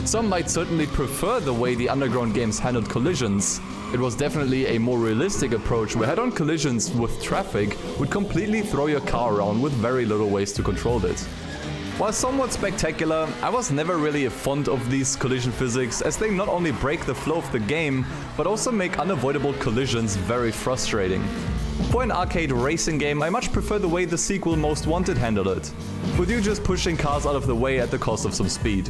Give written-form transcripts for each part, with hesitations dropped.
Some might certainly prefer the way the Underground games handled collisions. It was definitely a more realistic approach where head-on collisions with traffic would completely throw your car around with very little ways to control it. While somewhat spectacular, I was never really fond of these collision physics, as they not only break the flow of the game, but also make unavoidable collisions very frustrating. For an arcade racing game, I much prefer the way the sequel Most Wanted handled it, with you just pushing cars out of the way at the cost of some speed.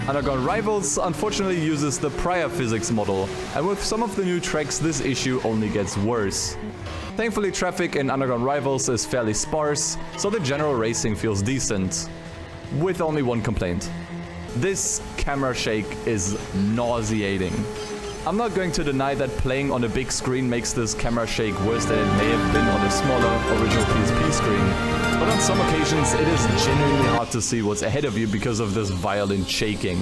Underground Rivals unfortunately uses the prior physics model, and with some of the new tracks this issue only gets worse. Thankfully, traffic in Underground Rivals is fairly sparse, so the general racing feels decent. With only one complaint. This camera shake is nauseating. I'm not going to deny that playing on a big screen makes this camera shake worse than it may have been on a smaller original PSP screen, but on some occasions it is genuinely hard to see what's ahead of you because of this violent shaking.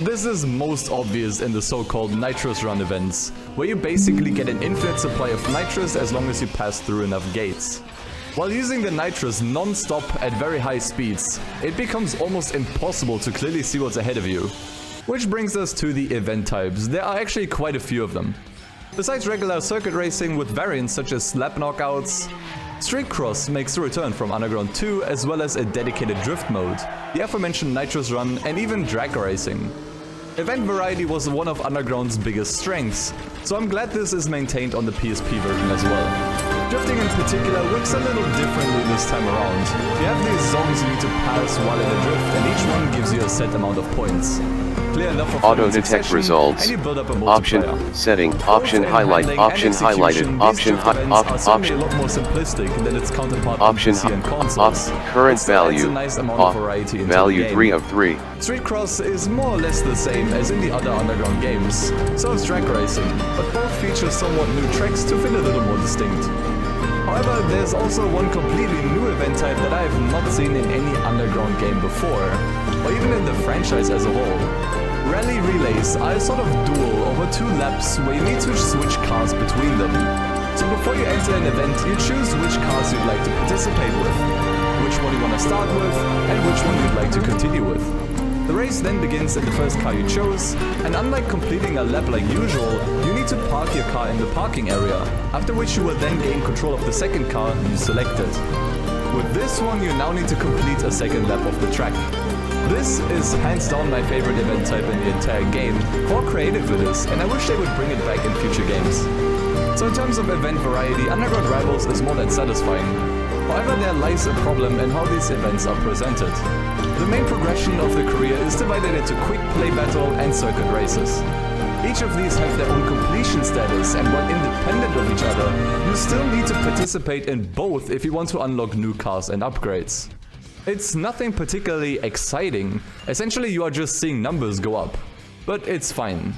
This is most obvious in the so-called nitrous run events, where you basically get an infinite supply of nitrous as long as you pass through enough gates. While using the nitrous non-stop at very high speeds, it becomes almost impossible to clearly see what's ahead of you. Which brings us to the event types. There are actually quite a few of them. Besides regular circuit racing with variants such as slap knockouts, Street Cross makes a return from Underground 2, as well as a dedicated drift mode, the aforementioned nitrous run, and even drag racing. Event variety was one of Underground's biggest strengths, so I'm glad this is maintained on the PSP version as well. Drifting in particular works a little differently this time around. You have these zones you need to pass while in a drift, and each one gives you a set amount of points. Clear enough of auto detect results, and you build up a option, setting, option highlight, option highlighted, option option a lot more simplistic than its counterpart option on PC and consoles. Current value, a nice amount of variety into value the game. 3 of 3. Street Cross is more or less the same as in the other Underground games, so is drag racing, but both feature somewhat new tracks to feel a little more distinct. However, there's also one completely new event type that I have not seen in any Underground game before, or even in the franchise as a whole. Rally relays are a sort of duel over 2 laps where you need to switch cars between them. So before you enter an event, you choose which cars you'd like to participate with, which one you want to start with, and which one you'd like to continue with. The race then begins in the first car you chose, and unlike completing a lap like usual, you need to park your car in the parking area, after which you will then gain control of the second car you selected. With this one you now need to complete a second lap of the track. This is hands down my favorite event type in the entire game, how creative it is, and I wish they would bring it back in future games. So in terms of event variety, Underground Rivals is more than satisfying. However, there lies a problem in how these events are presented. The main progression of the career is divided into quick play battle and circuit races. Each of these have their own completion status, and while independent of each other, you still need to participate in both if you want to unlock new cars and upgrades. It's nothing particularly exciting, essentially you are just seeing numbers go up, but it's fine.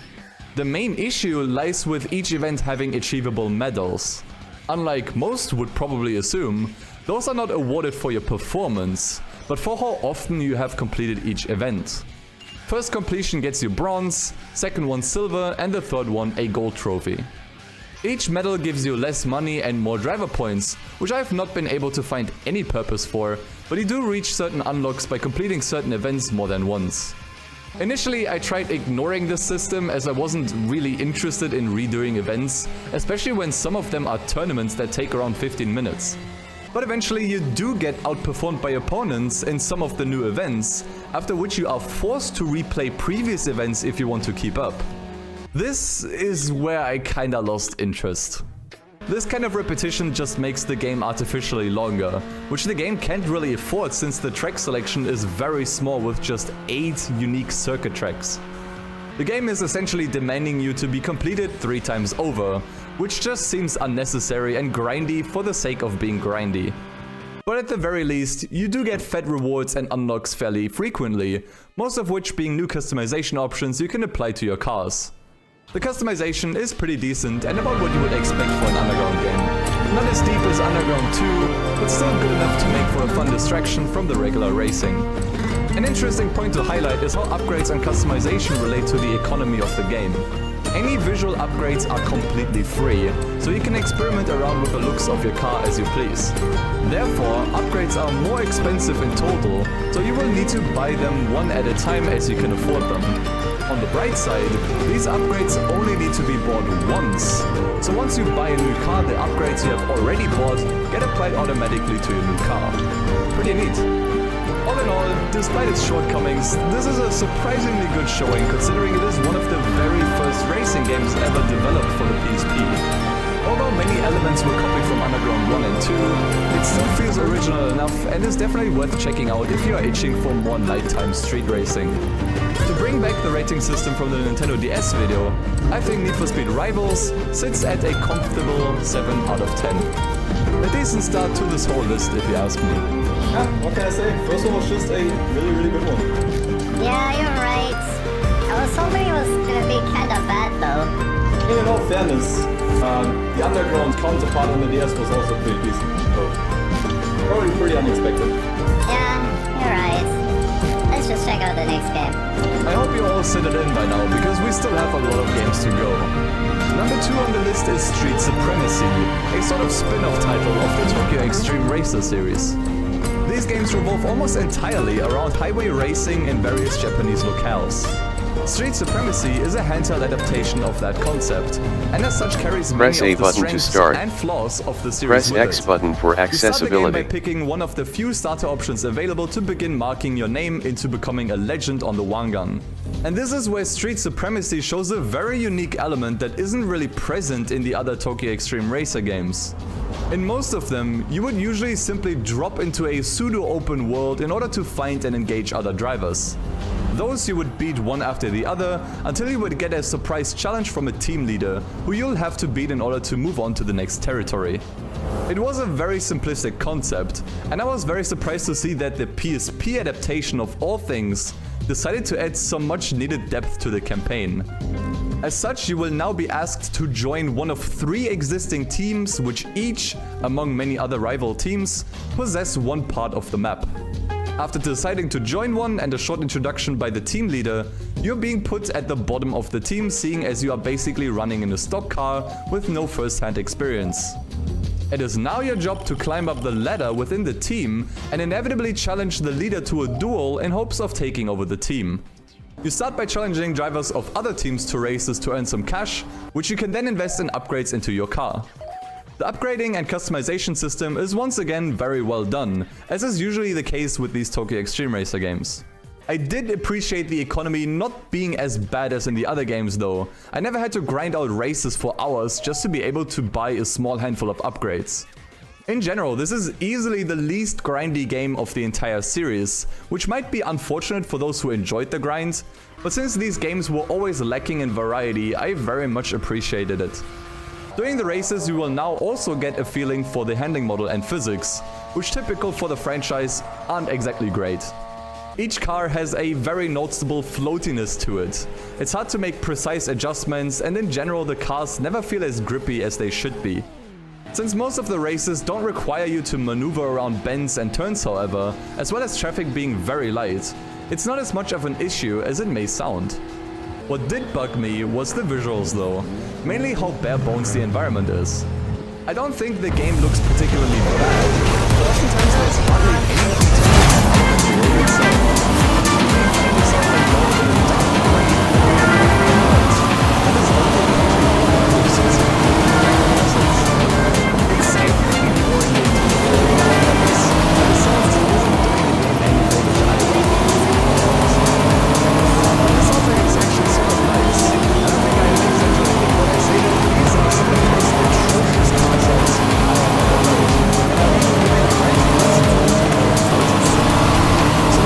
The main issue lies with each event having achievable medals. Unlike most would probably assume, those are not awarded for your performance, but for how often you have completed each event. First completion gets you bronze, second one silver, and the third one a gold trophy. Each medal gives you less money and more driver points, which I have not been able to find any purpose for, but you do reach certain unlocks by completing certain events more than once. Initially, I tried ignoring this system as I wasn't really interested in redoing events, especially when some of them are tournaments that take around 15 minutes. But eventually you do get outperformed by opponents in some of the new events, after which you are forced to replay previous events if you want to keep up. This is where I kinda lost interest. This kind of repetition just makes the game artificially longer, which the game can't really afford since the track selection is very small with just 8 unique circuit tracks. The game is essentially demanding you to be completed 3 times over, which just seems unnecessary and grindy for the sake of being grindy. But at the very least, you do get fed rewards and unlocks fairly frequently, most of which being new customization options you can apply to your cars. The customization is pretty decent and about what you would expect for an Underground game. Not as deep as Underground 2, but still good enough to make for a fun distraction from the regular racing. An interesting point to highlight is how upgrades and customization relate to the economy of the game. Any visual upgrades are completely free, so you can experiment around with the looks of your car as you please. Therefore, upgrades are more expensive in total, so you will need to buy them one at a time as you can afford them. On the bright side, these upgrades only need to be bought once. So once you buy a new car, the upgrades you have already bought get applied automatically to your new car. Pretty neat. All in all, despite its shortcomings, this is a surprisingly good showing considering it is one of the very first racing games ever developed for the PSP. Although many elements were copied from Underground 1 and 2, it still feels original enough and is definitely worth checking out if you are itching for more nighttime street racing. To bring back the rating system from the Nintendo DS video, I think Need for Speed Rivals sits at a comfortable 7 out of 10. A decent start to this whole list if you ask me. Yeah, what can I say? First one was just a really good one. Yeah, you're right. I was hoping it was gonna be kinda bad though. In all fairness, the Underground counterpart on the DS was also pretty decent. So, probably pretty unexpected. Yeah, you're right. Let's just check out the next game. I hope you all settled in by now, because we still have a lot of games to go. Number 2 on the list is Street Supremacy, a sort of spin-off title of the Tokyo Extreme Racer series. These games revolve almost entirely around highway racing in various Japanese locales. Street Supremacy is a handheld adaptation of that concept, and as such carries many of the strengths and flaws of the series. Press X button for accessibility. You start the game by picking one of the few starter options available to begin marking your name into becoming a legend on the Wangan. And this is where Street Supremacy shows a very unique element that isn't really present in the other Tokyo Extreme Racer games. In most of them, you would usually simply drop into a pseudo-open world in order to find and engage other drivers. Those you would beat one after the other until you would get a surprise challenge from a team leader who you'll have to beat in order to move on to the next territory. It was a very simplistic concept, and I was very surprised to see that the PSP adaptation of all things decided to add some much needed depth to the campaign. As such, you will now be asked to join one of 3 existing teams, which each, among many other rival teams, possess one part of the map. After deciding to join one and a short introduction by the team leader, you're being put at the bottom of the team, seeing as you are basically running in a stock car with no first-hand experience. It is now your job to climb up the ladder within the team and inevitably challenge the leader to a duel in hopes of taking over the team. You start by challenging drivers of other teams to races to earn some cash, which you can then invest in upgrades into your car. The upgrading and customization system is once again very well done, as is usually the case with these Tokyo Extreme Racer games. I did appreciate the economy not being as bad as in the other games though. I never had to grind out races for hours just to be able to buy a small handful of upgrades. In general, this is easily the least grindy game of the entire series, which might be unfortunate for those who enjoyed the grind, but since these games were always lacking in variety, I very much appreciated it. During the races, you will now also get a feeling for the handling model and physics, which typical for the franchise aren't exactly great. Each car has a very noticeable floatiness to it. It's hard to make precise adjustments, and in general the cars never feel as grippy as they should be. Since most of the races don't require you to maneuver around bends and turns however, as well as traffic being very light, it's not as much of an issue as it may sound. What did bug me was the visuals though, mainly how bare bones the environment is. I don't think the game looks particularly bad, but oftentimes there's hardly any detail in the road itself. The main find itself involved in a dark gray that is only since it's everything oriented that sounds isn't doing anything for the highway. It sounds like it's actually sort of nice. I don't think I'm exaggerating when I say that these are some of the most atrocious concepts I have ever heard. And I don't think they're trying to listen to this. So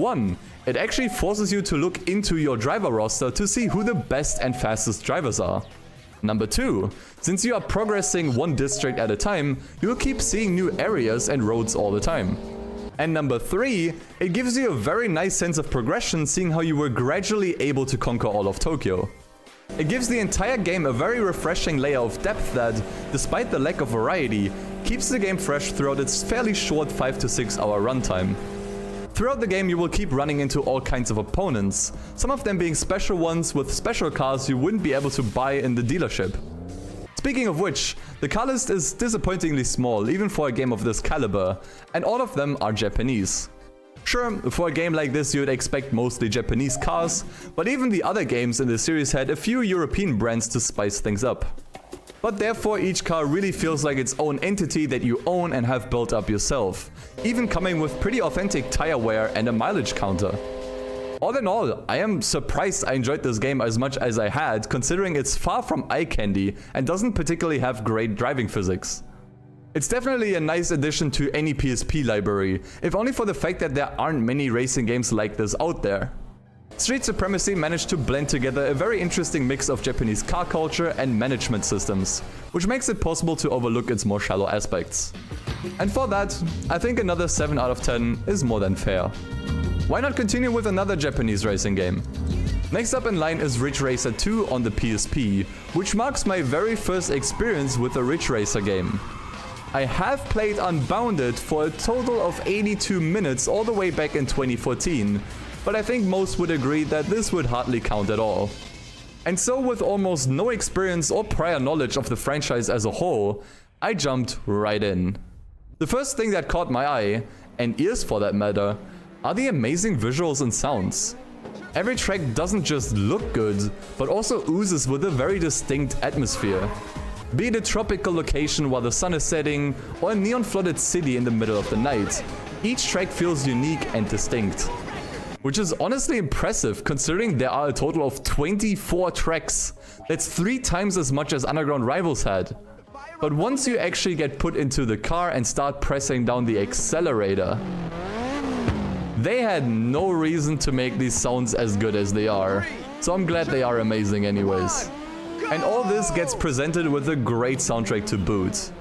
one, it actually forces you to look into your driver roster to see who the best and fastest drivers are. Number 2, since you are progressing one district at a time, you'll keep seeing new areas and roads all the time. And number 3, it gives you a very nice sense of progression, seeing how you were gradually able to conquer all of Tokyo. It gives the entire game a very refreshing layer of depth that, despite the lack of variety, keeps the game fresh throughout its fairly short 5 to 6 hour runtime. Throughout the game you will keep running into all kinds of opponents, some of them being special ones with special cars you wouldn't be able to buy in the dealership. Speaking of which, the car list is disappointingly small even for a game of this caliber, and all of them are Japanese. Sure, for a game like this you'd expect mostly Japanese cars, but even the other games in the series had a few European brands to spice things up. But therefore each car really feels like its own entity that you own and have built up yourself, even coming with pretty authentic tire wear and a mileage counter. All in all, I am surprised I enjoyed this game as much as I had, considering it's far from eye candy and doesn't particularly have great driving physics. It's definitely a nice addition to any PSP library, if only for the fact that there aren't many racing games like this out there. Street Supremacy managed to blend together a very interesting mix of Japanese car culture and management systems, which makes it possible to overlook its more shallow aspects. And for that, I think another 7 out of 10 is more than fair. Why not continue with another Japanese racing game? Next up in line is Ridge Racer 2 on the PSP, which marks my very first experience with a Ridge Racer game. I have played Unbounded for a total of 82 minutes all the way back in 2014, but I think most would agree that this would hardly count at all. And so with almost no experience or prior knowledge of the franchise as a whole, I jumped right in. The first thing that caught my eye, and ears for that matter, are the amazing visuals and sounds. Every track doesn't just look good, but also oozes with a very distinct atmosphere. Be it a tropical location while the sun is setting, or a neon-flooded city in the middle of the night, each track feels unique and distinct. Which is honestly impressive considering there are a total of 24 tracks. That's 3 times as much as Underground Rivals had. But once you actually get put into the car and start pressing down the accelerator, they had no reason to make these sounds as good as they are. So I'm glad they are amazing anyways. And all this gets presented with a great soundtrack to boot.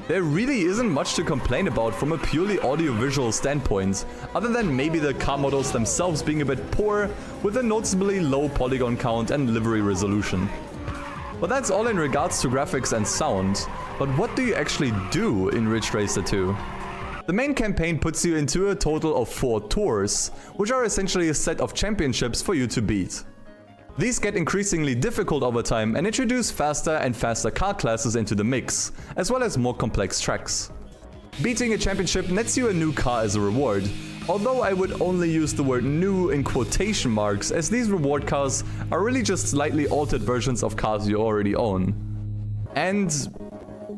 There really isn't much to complain about from a purely audiovisual standpoint, other than maybe the car models themselves being a bit poor, with a noticeably low polygon count and livery resolution. But that's all in regards to graphics and sound. But what do you actually do in Ridge Racer 2? The main campaign puts you into a total of 4 tours, which are essentially a set of championships for you to beat. These get increasingly difficult over time and introduce faster and faster car classes into the mix, as well as more complex tracks. Beating a championship nets you a new car as a reward, although I would only use the word new in quotation marks, as these reward cars are really just slightly altered versions of cars you already own. And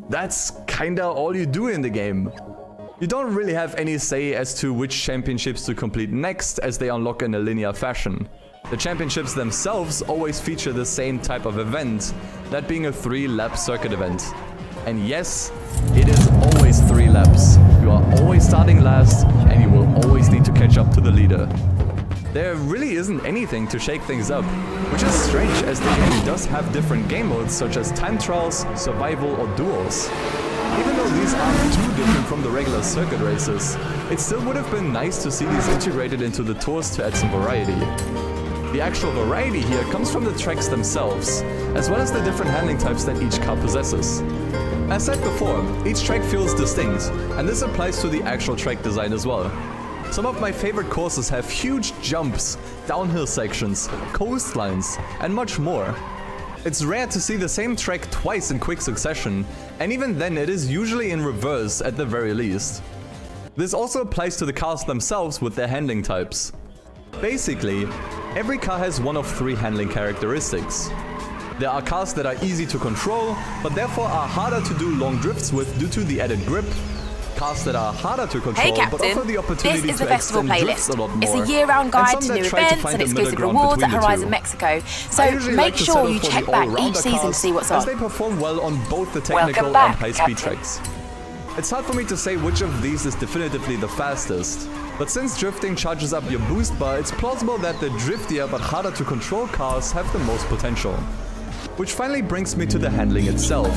that's kinda all you do in the game. You don't really have any say as to which championships to complete next, as they unlock in a linear fashion. The championships themselves always feature the same type of event, that being a 3-lap circuit event. And yes, it is always 3 laps. You are always starting last, and you will always need to catch up to the leader. There really isn't anything to shake things up, which is strange as the game does have different game modes such as time trials, survival or duels. Even though these aren't too different from the regular circuit races, it still would have been nice to see these integrated into the tours to add some variety. The actual variety here comes from the tracks themselves, as well as the different handling types that each car possesses. As said before, each track feels distinct, and this applies to the actual track design as well. Some of my favorite courses have huge jumps, downhill sections, coastlines, and much more. It's rare to see the same track twice in quick succession, and even then it is usually in reverse at the very least. This also applies to the cars themselves with their handling types. Basically, every car has one of 3 handling characteristics. There are cars that are easy to control, but therefore are harder to do long drifts with due to the added grip. Cars that are harder to control, but offer the opportunity this is to the festival extend drifts a playlist. lot more. It's a year-round guide to new events and exclusive rewards at Horizon Mexico. So make sure you check back each season to see what's on. As they perform well on both the technical and Welcome back, high-speed Captain. tracks. It's hard for me to say which of these is definitively the fastest, but since drifting charges up your boost bar, it's plausible that the driftier but harder to control cars have the most potential. Which finally brings me to the handling itself,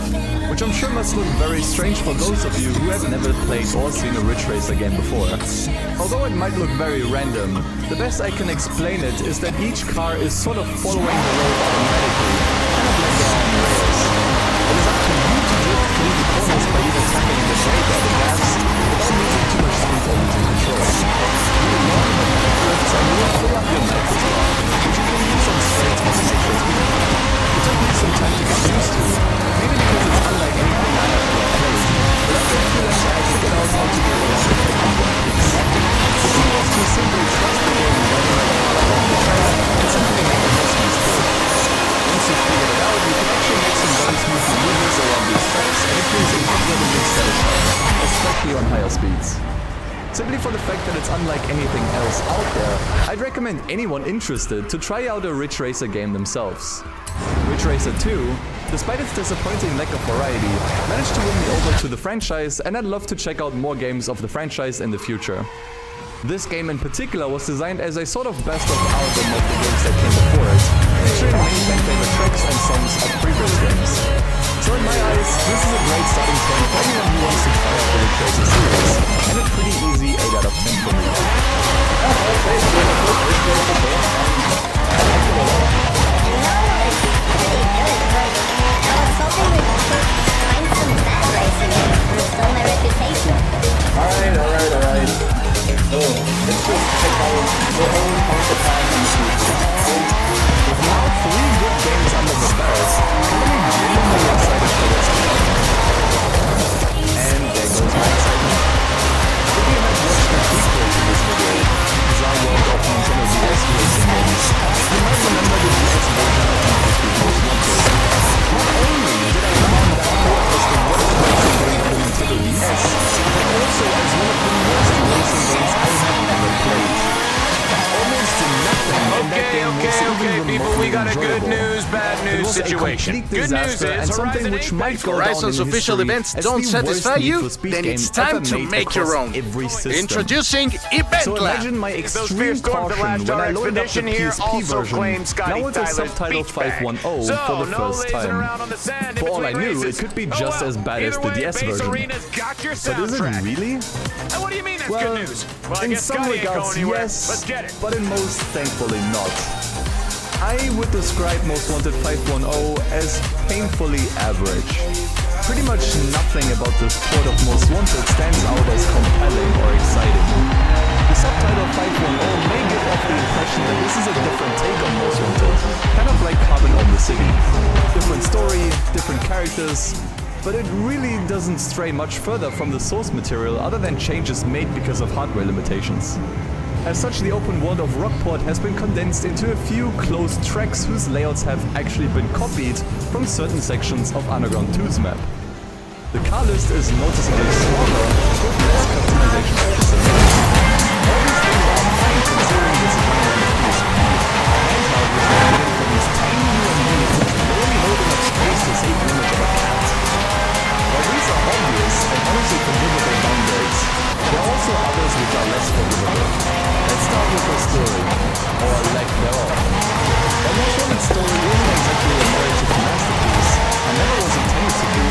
which I'm sure must look very strange for those of you who have never played or seen a Ridge Racer game before. Although it might look very random, the best I can explain it is that each car is sort of following the road automatically, kind of like they're on rails. It is up to you to drift through the corners by either tapping the brake or the gas, without losing too much speed or losing control. You learn the drifts and you will fill up your nitrous bar, which you can use on straights or sections. It took me some time to get used to, maybe because it's unlike anything I have ever played, but after a few laps I figured out how to get around the technical workings. The key was to simply trust the game and run along the track and simply make the most use of it. Once you figured it out, you can actually make some very smooth maneuvers around these tracks, and it feels incredibly satisfying, especially on higher speeds. Simply for the fact that it's unlike anything else out there, I'd recommend anyone interested to try out a Ridge Racer game themselves. Ridge Racer 2, despite its disappointing lack of variety, managed to win me over to the franchise, and I'd love to check out more games of the franchise in the future. This game in particular was designed as a sort of best of album of the games that came before it, featuring many of my favorite tracks and songs of previous games. So in my eyes, this is a great starting point for anyone who wants to try out the Ridge Racer series, and a pretty easy 8 out of 10 for me. Alright. So, let's just check out the whole counterpart in the future. With now 3 good games under the belt, I'm genuinely excited for what's to come. And there goes my excitement. If you have watched the prequel to this video, Bizarre World of Nintendo DS racing games, you might remember the DS version of Need for Speed Most Wanted. Not only did I find that out as the worst racing game on the Nintendo DS, but also as one of the worst racing games I have ever played. Almost nothing in that game was even people, we got a good enjoyable. news, bad It news was a situation. complete Good news disaster and is something which might go down Horizon's in official history events as don't the satisfy worst Need you? for Speed Then game it's time ever to made make your across own. every system. Introducing Event So Lab. imagine my Those extreme fears stormed the caution last when I our loaded up the expedition here PSP also version, claimed Scotty now with the Tyler's subtitle beach bag. 510 So, for the no first lazing time. around on the sand in For all I between knew, it races. could be Oh, just well. as bad as Either the way, DS Base version. Arena's got your But is it soundtrack. really? And what do you mean that's Well, good news? Well, I in guess some Scotty ain't regards, going anywhere. yes, Let's get it. but in most, thankfully not. I would describe Most Wanted 510 as painfully average. Pretty much nothing about this port of Most Wanted stands out as compelling or exciting. The subtitle 510 may give off the impression that this is a different take on Most Wanted, kind of like Carbon on the City. Different story, different characters, but it really doesn't stray much further from the source material other than changes made because of hardware limitations. As such, the open world of Rockport has been condensed into a few closed tracks whose layouts have actually been copied from certain sections of Underground 2's map. The car list is noticeably smaller, with less customization options than most. All these things are fine considering this is running on the PSP. Handheld was created for these tiny new units that only hold enough space to save the image of a cat. While these are obvious and honestly forgivable downgrades, there are also others which are less forgivable. Let's start with the story, or lack thereof. While Most Wanted story isn't exactly a narrative masterpiece, and never was intended to be,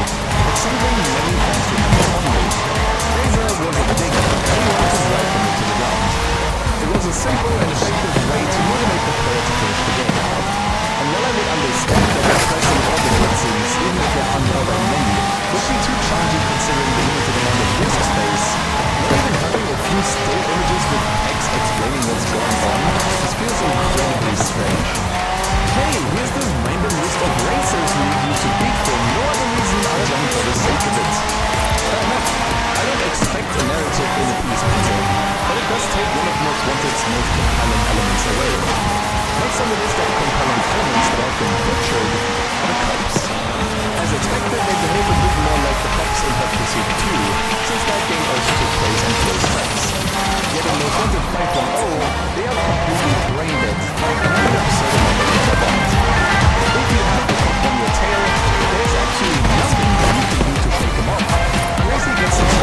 it's something many fans remember fondly. Fraser was a digger, and he wanted to drive him into the ground. It was a simple and effective way to motivate the player to finish the game. And while I would understand that pressing orbit cutscenes, even if they're unnerving many, would be too challenging considering the limited amount of disk space, not even having a few still images with text explaining what's going on, this feels incredibly strange. Hey, here's this random list of racers we need you to beat for no other reason other than for the sake of it. Fair enough, I don't expect a narrative in a PSP game, but it does take one of Most Wanted's most compelling elements away. Next on the list of compelling elements that have been featured are the cops. As expected, they behave a bit more like the cops in Hot Pursuit 2, since that game also took place on close tracks. Yet in Most Wanted 510, they are completely brain dead, and have an absurd amount of bond. If you have the cop on your tail, there's actually nothing that you can do to shake him off, unless he gets his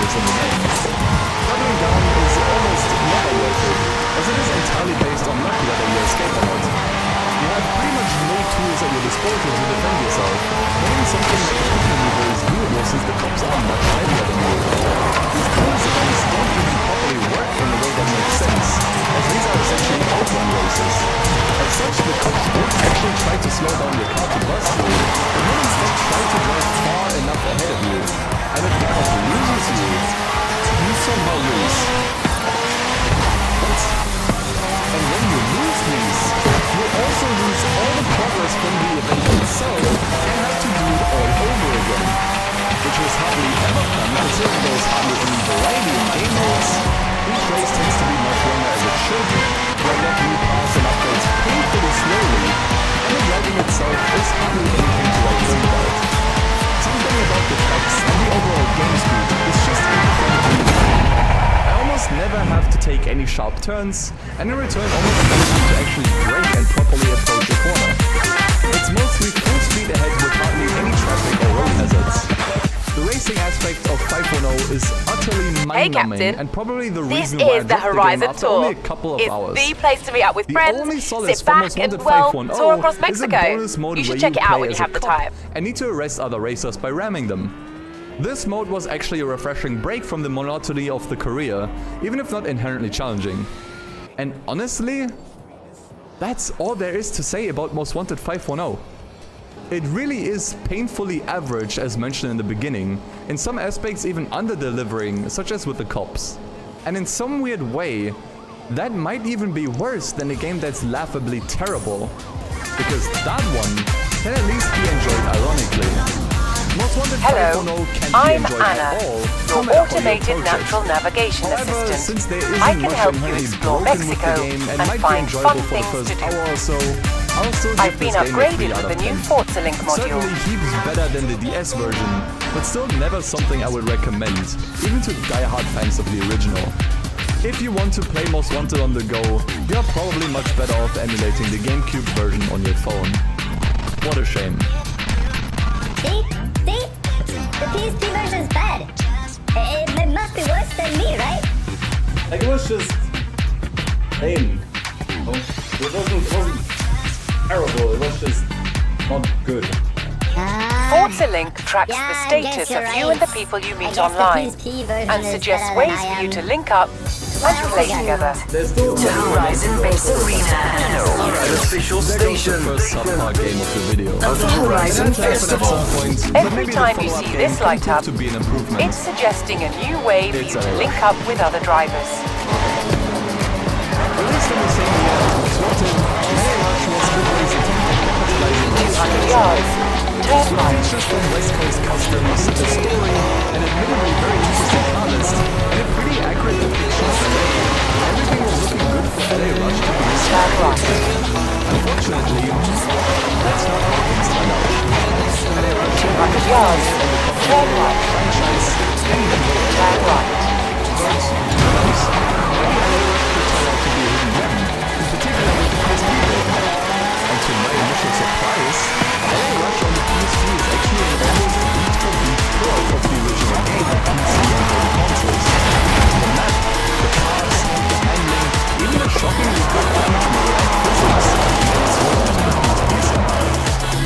drivers in the game. Doubling down is almost never worth it, as it is entirely based on luck whether you escape or not. You have pretty much no tools at your disposal to defend yourself, making something like a quick maneuver is doable since the cops are much heavier than you. These bonus events don't even properly work in a way that makes sense, as these are essentially outrun races. As such, the cops won't actually try to slow down your car to bust you, but will instead try to drive far enough ahead of you. And if the cop loses you, you somehow lose. And when you lose these, you also lose all the progress from the event itself and have to do it all over again. Which is hardly ever fun, considering there is hardly any variety in game modes. Each race tends to be much longer as it should, where you get new cars and upgrades painfully slowly, and the driving itself is hardly anything to write home about. Something about the tracks and the overall game speed is just incredibly fun. I almost never have to take any sharp turns, and in return almost never need to actually brake and properly approach a corner. It's mostly full speed ahead with hardly any traffic or road hazards. The racing aspect of 510 is utterly mind-numbing, and probably the reason why I dropped the game after only a couple of hours. It's the place to meet up with friends, only solace sit for back Most and, Wanted well, 510 tour across is a Mexico. bonus mode You should where check it out play when you as a have the cop time. and need to arrest other racers by ramming them. This mode was actually a refreshing break from the monotony of the career, even if not inherently challenging. And honestly, that's all there is to say about Most Wanted 510. It really is painfully average, as mentioned in the beginning, in some aspects even under-delivering, such as with the cops. And in some weird way, that might even be worse than a game that's laughably terrible, because that one can at least be enjoyed ironically. Most Wanted 510 can't be I'm enjoyed Anna, at all, your no matter how you automated approach it. natural navigation However, assistant. since there isn't I can much help you inherently explore broken with Mexico the game and and might be find enjoyable fun for the things first to do. hour or so, I'll still give I've been this game a 3 upgraded out with of the new 10. Forza Link module. Certainly heaps better than the DS version, but still never something I would recommend, even to die-hard fans of the original. If you want to play Most Wanted on the go, you're probably much better off emulating the GameCube version on your phone. What a shame. See? The PSP version's bad. It must be worse than me, right? Like, it was just lame. It wasn't terrible, it was just not good. Forza Link tracks Yeah, the I status guess you're of you right. and the people you I meet guess online, the PSP version and is suggests better ways than I for you am. to link up and play together. There's still To Horizon Base Arena, an official There goes the station first subpar game of the video. of the Horizon At Festival. some point, but Every maybe the time you follow-up see game this can light prove up, to be an improvement. it's suggesting a new way for It's you to a- link up with other drivers. Released in the same year as Most Wanted, Many Rush was always attempting to capitalize on this 200 yards, turn right. features from West Coast Customs, a story, and admittedly very interesting car list, and a pretty accurate depiction of LA. Everything was looking good for LA Rush to be Turn right. Unfortunately, that's not how things turned out. LA Rush 200 yards, turn right. franchise didn't even work. Turn right. But who knows? Maybe LA Rush could turn out to be a hidden gem, in particular with the PSP version. And to my initial surprise, LA Rush on the PSP is actually an almost beat-for-beat port of the original game on PC and home consoles. The map, the cars, the handling, even a shockingly good damage model and physics makes one of the PSP somehow.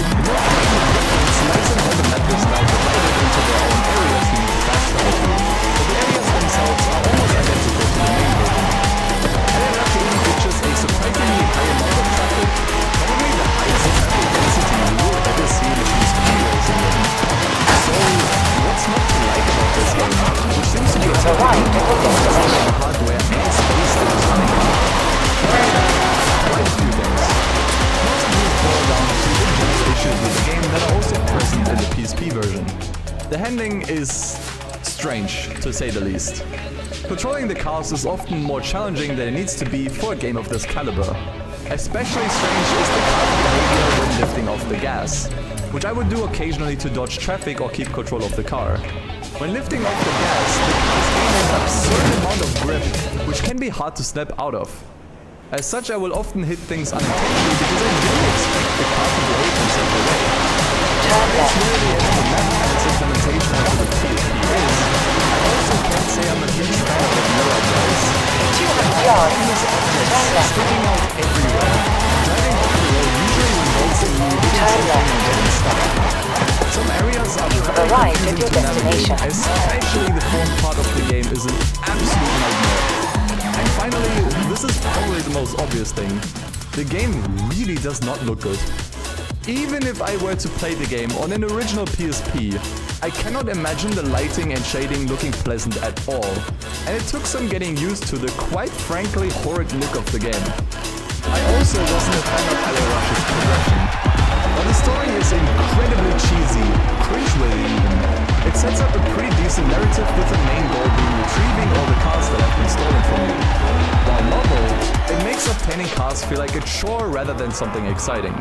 The more common difference lies in how the map is now divided into their own areas you need to fast travel to, but the areas themselves are almost identical to the main version. LA Rush even features a surprisingly high amount of traffic, probably the highest traffic density you will ever see in a PSP racing game. So, what's not to like about this game, which seems to be right, on hardware and space that is running on? Quite a few things. Most of these boil down to ingenious issues with the game that are also present in the PSP version. The handling is strange, to say the least. Controlling the cars is often more challenging than it needs to be for a game of this caliber. Especially strange is the car behavior when lifting off the gas, which I would do occasionally to dodge traffic or keep control of the car. When lifting off the gas, the cars gain an absurd amount of grip, which can be hard to snap out of. As such, I will often hit things unintentionally because I didn't expect the car to behave in such a way. Turn left. Similarly as the map and its implementation onto the PSP is, I also can't easy to navigate, especially the fourth part of the game is an absolute nightmare. And finally, this is probably the most obvious thing. The game really does not look good. Even if I were to play the game on an original PSP, I cannot imagine the lighting and shading looking pleasant at all. And it took some getting used to the quite frankly horrid look of the game. I also wasn't a fan of LA Rush's progression. But the story is incredibly cheesy, cringe-worthy even. It sets up a pretty decent narrative with the main goal being retrieving all the cars that have been stolen from you. While novel, it makes obtaining cars feel like a chore rather than something exciting.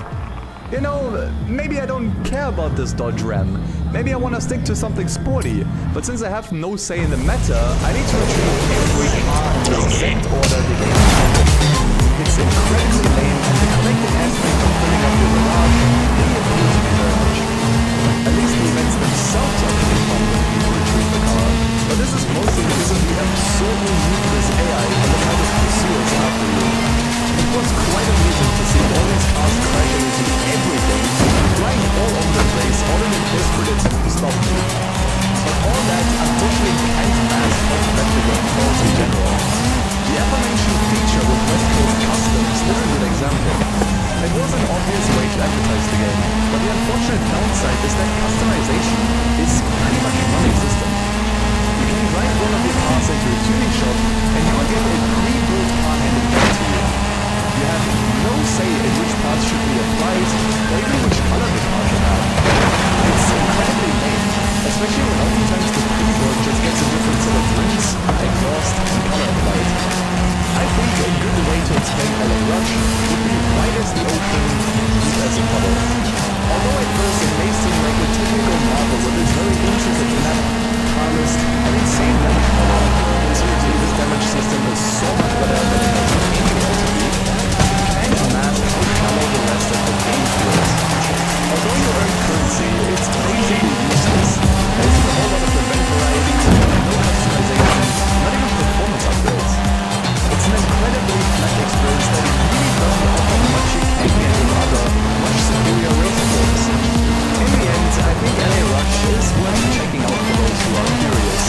You know, maybe I don't care about this Dodge Ram. Maybe I want to stick to something sporty. But since I have no say in the matter, I need to retrieve every car in the exact order the game intended. It's incredibly lame, and the collecting aspect of filling up your garage really appeals to me very much. At least the events themselves are pretty fun when people retrieve the car. But this is mostly because of the absurdly ruthless AI and the kind of pursuers after you. It was quite amusing to see all these cars crashing into everything, flying all over the place, all in a desperate attempt to stop me. But all that unfortunately can't pass off practical controls in general. The aforementioned feature with West Coast Customs is a good example. It was an obvious way to advertise the game, but the unfortunate downside is that customization is pretty much non-existent. You can drive one of your cars into a tuning shop and you will get a pre-built car handed back to you. You have no say in which parts should be applied, or even which color the car should have. It's incredibly lame, especially when oftentimes the pre-built just gets a different set of rims, exhaust, and color applied. I think a good way to explain LA Rush would be wide as the ocean, deep as a puddle. Although at first it may seem like a typical Marvel with its very intricate map, car list, and insane damage model, seriously this damage system is so much better than it has any ought to be. Can't mask how shallow the rest of the game feels. Although you earn currency, it's basically useless. There's a whole lot of event varieties, no customization, not even performance upgrades. It's an incredibly flat experience that really doesn't offer much you can get in other, much superior race games. In the end, I think LA Rush is worth checking out for those who are curious.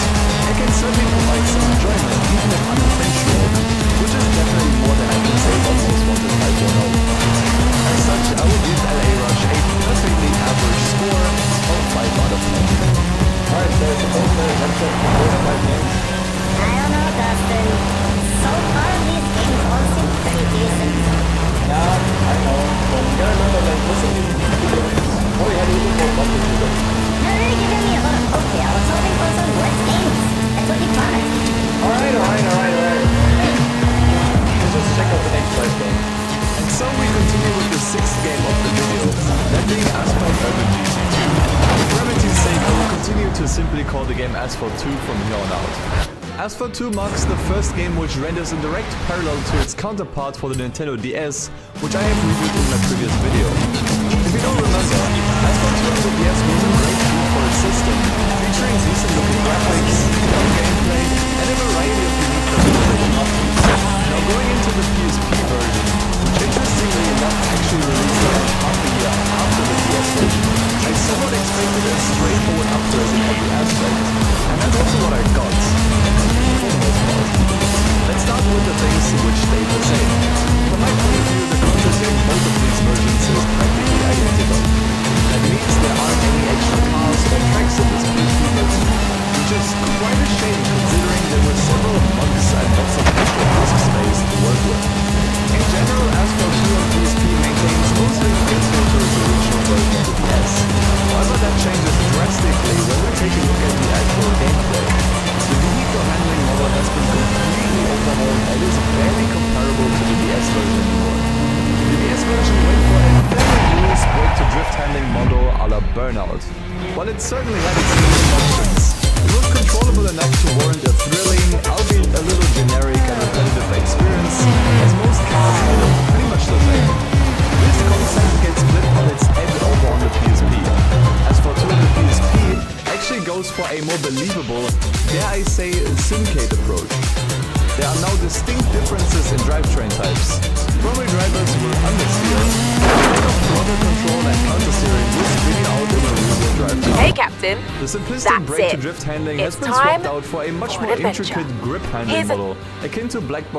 It can certainly provide some enjoyment, even if unintentional, which is definitely more than I can say about Most Wanted 5.0. As such, I will give LA Rush a perfectly average score of 5 out of 10. Alright, so it's about that's it for 4 or 5 games. I don't know, Dustin. So far, these games all seem pretty decent. Yeah, I know. But you gotta remember, like, listen to these people. All you had to do was go to them. You're really giving me a lot of hope here. I was hoping for some worse games. That would be promised. Alright. Let's just check out the next 5 games. And so we continue with the 6th game of the video, that being Asphalt Urban GT2. For brevity's sake, I will continue to simply call the game Asphalt 2 from here on out. Asphalt 2 marks the first game which renders in direct parallel to its counterpart for the Nintendo DS, which I have reviewed in my previous video. If you don't remember, Asphalt 2 on the DS was a great tool for its system, featuring decent looking graphics, fun gameplay, and a variety of unique customization options. Now going into the PSP version, which interestingly enough actually released around half a year after the DS version, I somewhat expected a straightforward upgrade in every aspect, and that's also what I got. For the most part. Let's start with the things which stay the same. From my point of view, the content in both of these versions is practically identical. That means there aren't any extra cars or tracks in this PSP version, which is quite a shame considering there were several months and lots of extra disk space to work with. In general, Asphalt 2 on PSP maintains mostly faithful to its original version of the DS. However, that changes drastically when we take a look at the actual gameplay. The vehicle handling model has been completely overhauled and is barely comparable to the DS version anymore. The DS version went for a very loose brake-to-drift handling model a la Burnout. While it certainly had its leading options, it was controllable enough to warrant a thrilling, albeit a little generic and repetitive experience, as most cars handled pretty much the same. This concept gets flipped on its head over on the PSP. As for 2 on the PSP, actually goes for a more believable, dare I say, syncade approach. There are now distinct differences in drivetrain types. Front-wheel drivers will understeer, throttle control that counter-steering was really out in the rear-wheel drive. Hey, Captain. The simplistic That's brake to it. drift handling It's has been time swapped out for a much for an more adventure. intricate grip handling Here's a- model, akin to black box.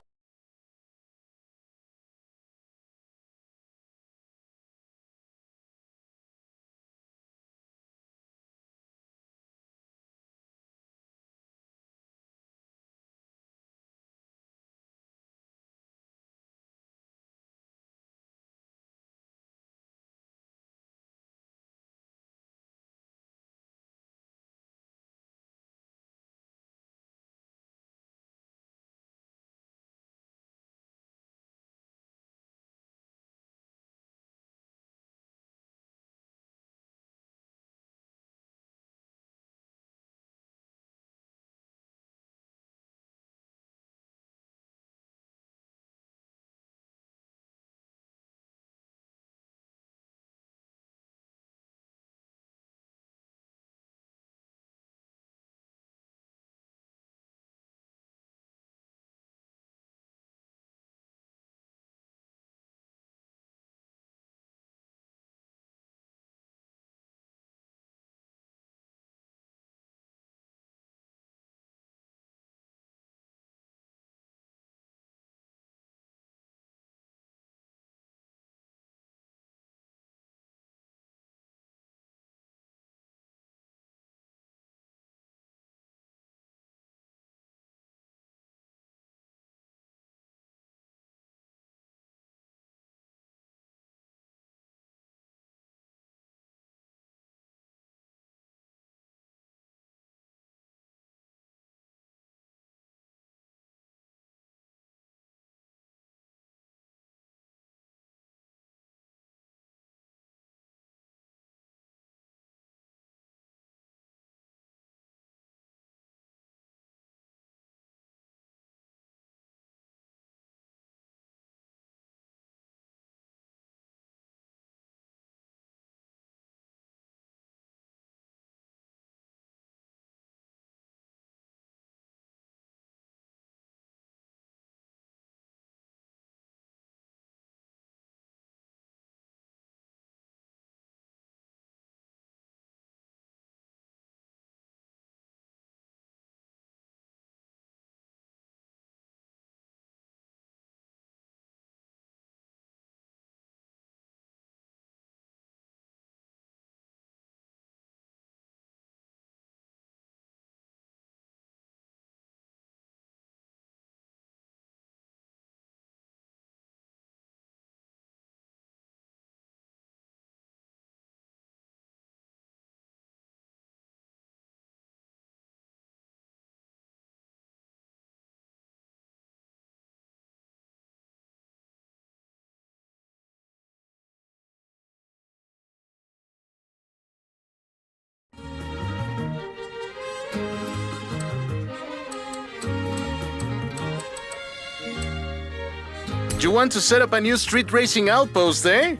You want to set up a new street racing outpost, eh?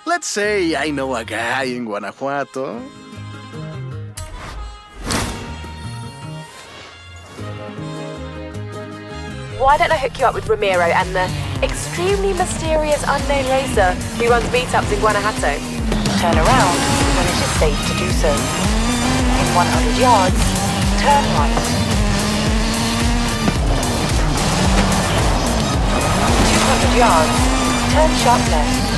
Let's say I know a guy in Guanajuato. Why don't I hook you up with Ramiro and the extremely mysterious unknown racer who runs meetups in Guanajuato? Turn around when it is safe to do so. In 100 yards, turn right. 200 yards, turn sharp left.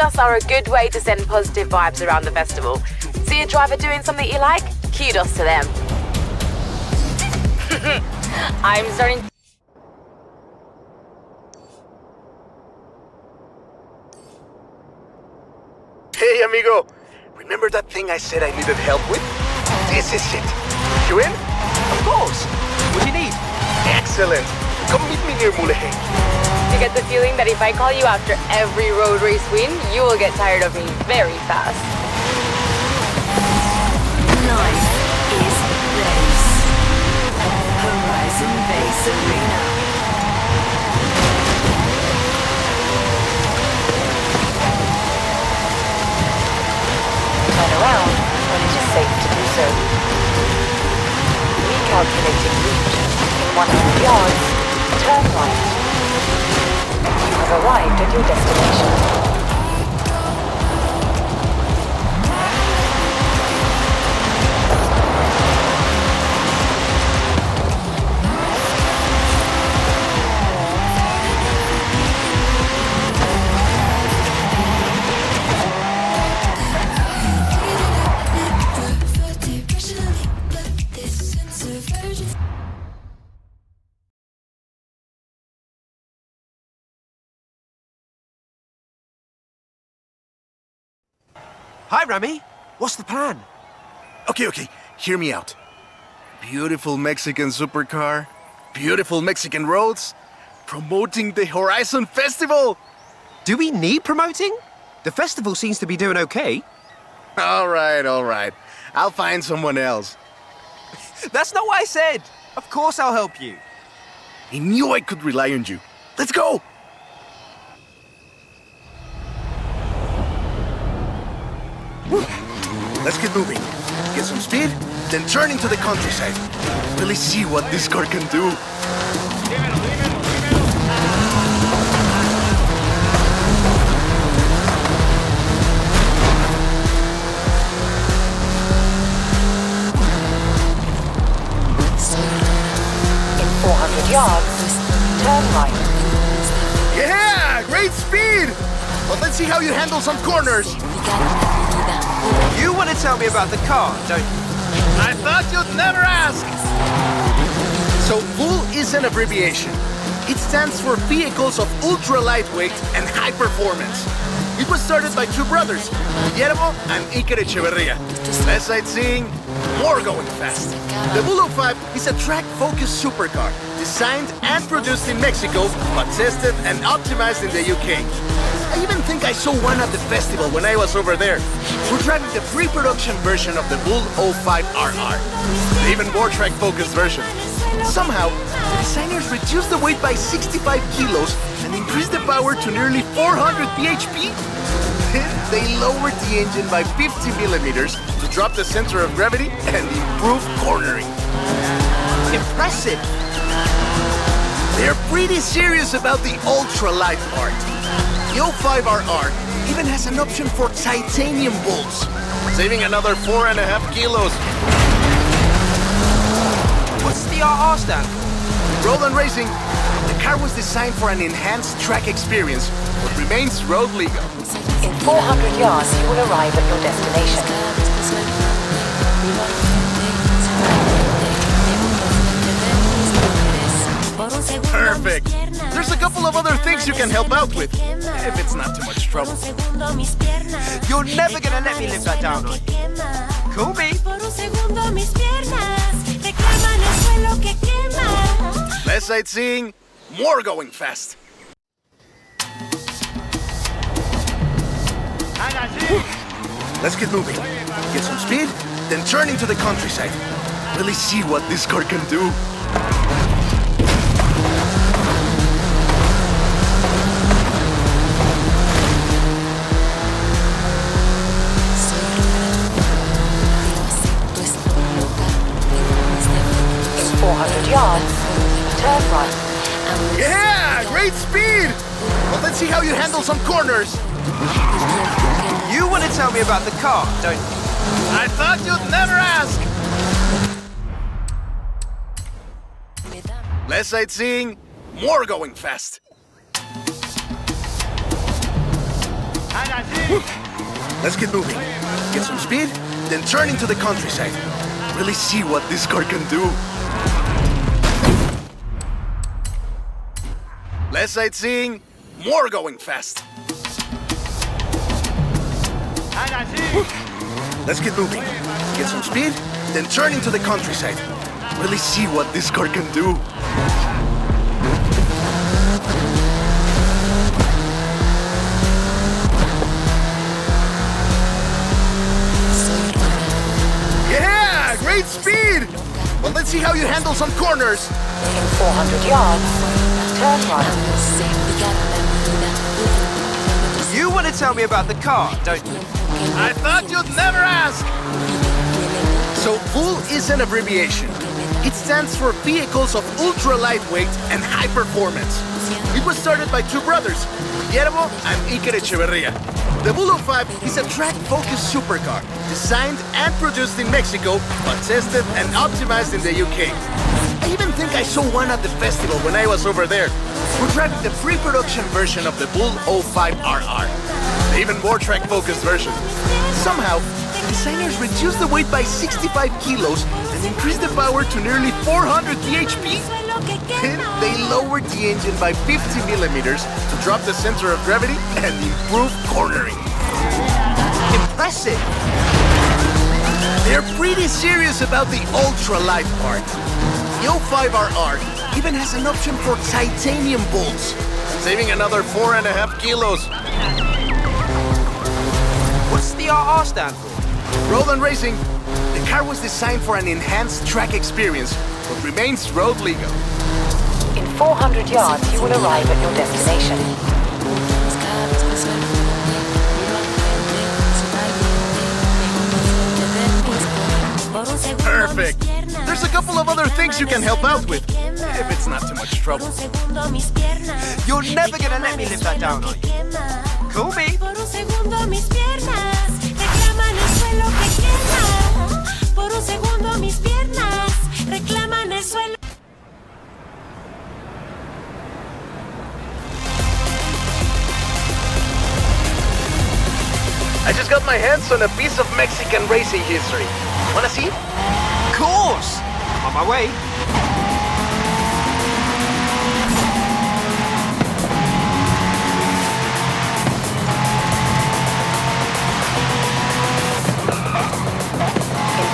us are a good way to send positive vibes around the festival. See a driver doing something you like? Kudos to them. I'm starting. Hey, amigo. Remember that thing I said I needed help with? This is it. You in? Of course. What do you need? Excellent. Come meet me near Muleheng. You get the feeling that if I call you after every road race win, you will get tired of me very fast. Life is a race. Horizon Base Arena. Turn around when it is safe to do so. Recalculating route. In 100 yards, turn right. You have arrived at your destination. Hi, Rami. What's the plan? Okay. Hear me out. Beautiful Mexican supercar. Beautiful Mexican roads. Promoting the Horizon Festival. Do we need promoting? The festival seems to be doing okay. All right. I'll find someone else. That's not what I said. Of course I'll help you. I knew I could rely on you. Let's go! Let's get moving. Get some speed, then turn into the countryside. Really see what this car can do. In 400 yards, turn right. Yeah! Great speed! But let's see how you handle some corners. You want to tell me about the car, don't you? I thought you'd never ask! So VUL is an abbreviation. It stands for Vehicles of Ultra Lightweight and High Performance. It was started by two brothers, Guillermo and Iker Echeverria. Less sightseeing, more going fast. The VUL 05 is a track-focused supercar, designed and produced in Mexico, but tested and optimized in the UK. I even think I saw one at the festival when I was over there. We're driving the pre-production version of the VUL 05RR, the even more track-focused version. Somehow, the designers reduced the weight by 65 kilos and increased the power to nearly 400 bhp. Then they lowered the engine by 50 millimeters to drop the center of gravity and improve cornering. Impressive. They're pretty serious about the ultra-light part. The 05RR even has an option for titanium bolts, saving another 4.5 kilos. What's the RR stand for? Road and racing. The car was designed for an enhanced track experience, but remains road legal. In 400 yards, you will arrive at your destination. Perfect. There's a couple of other things you can help out with, if it's not too much trouble. You're never gonna let me live that down, are you? Cool me. Less sightseeing, more going fast. Let's get moving. Get some speed, then turn into the countryside. Really see what this car can do. In 400 yards, turn right. Yeah, great speed! But let's see how you handle some corners. You want to tell me about the car, don't you? I thought you'd never ask. Less sightseeing, more going fast. Let's get moving. Get some speed, then turn into the countryside. Really see what this car can do. Less sightseeing, more going fast. Let's get moving. Get some speed, then turn into the countryside. Really see what this car can do. Yeah, great speed! Well, let's see how you handle some corners. In 400 yards, turn right. You want to tell me about the car, don't you? I thought you'd never ask! So VUL is an abbreviation. It stands for Vehicles of Ultra Lightweight and High Performance. It was started by two brothers, Guillermo and Iker Echeverria. The VUL 05 is a track-focused supercar, designed and produced in Mexico, but tested and optimized in the UK. I even think I saw one at the festival when I was over there. We're driving the pre-production version of the VUL 05 RR, the even more track-focused version. Somehow, the designers reduced the weight by 65 kilos and increased the power to nearly 400 bhp. Then they lowered the engine by 50 millimeters to drop the center of gravity and improve cornering. Impressive! They're pretty serious about the ultra-light part. The 05RR even has an option for titanium bolts, saving another 4.5 kilos. What's the RR stand for? Road and racing. The car was designed for an enhanced track experience, but remains road legal. In 400 yards, you will arrive at your destination. Perfect. There's a couple of other things you can help out with, if it's not too much trouble. You're never gonna let me live that down, are you? Call me. I just got my hands on a piece of Mexican racing history. Wanna see? Of course. On my way. In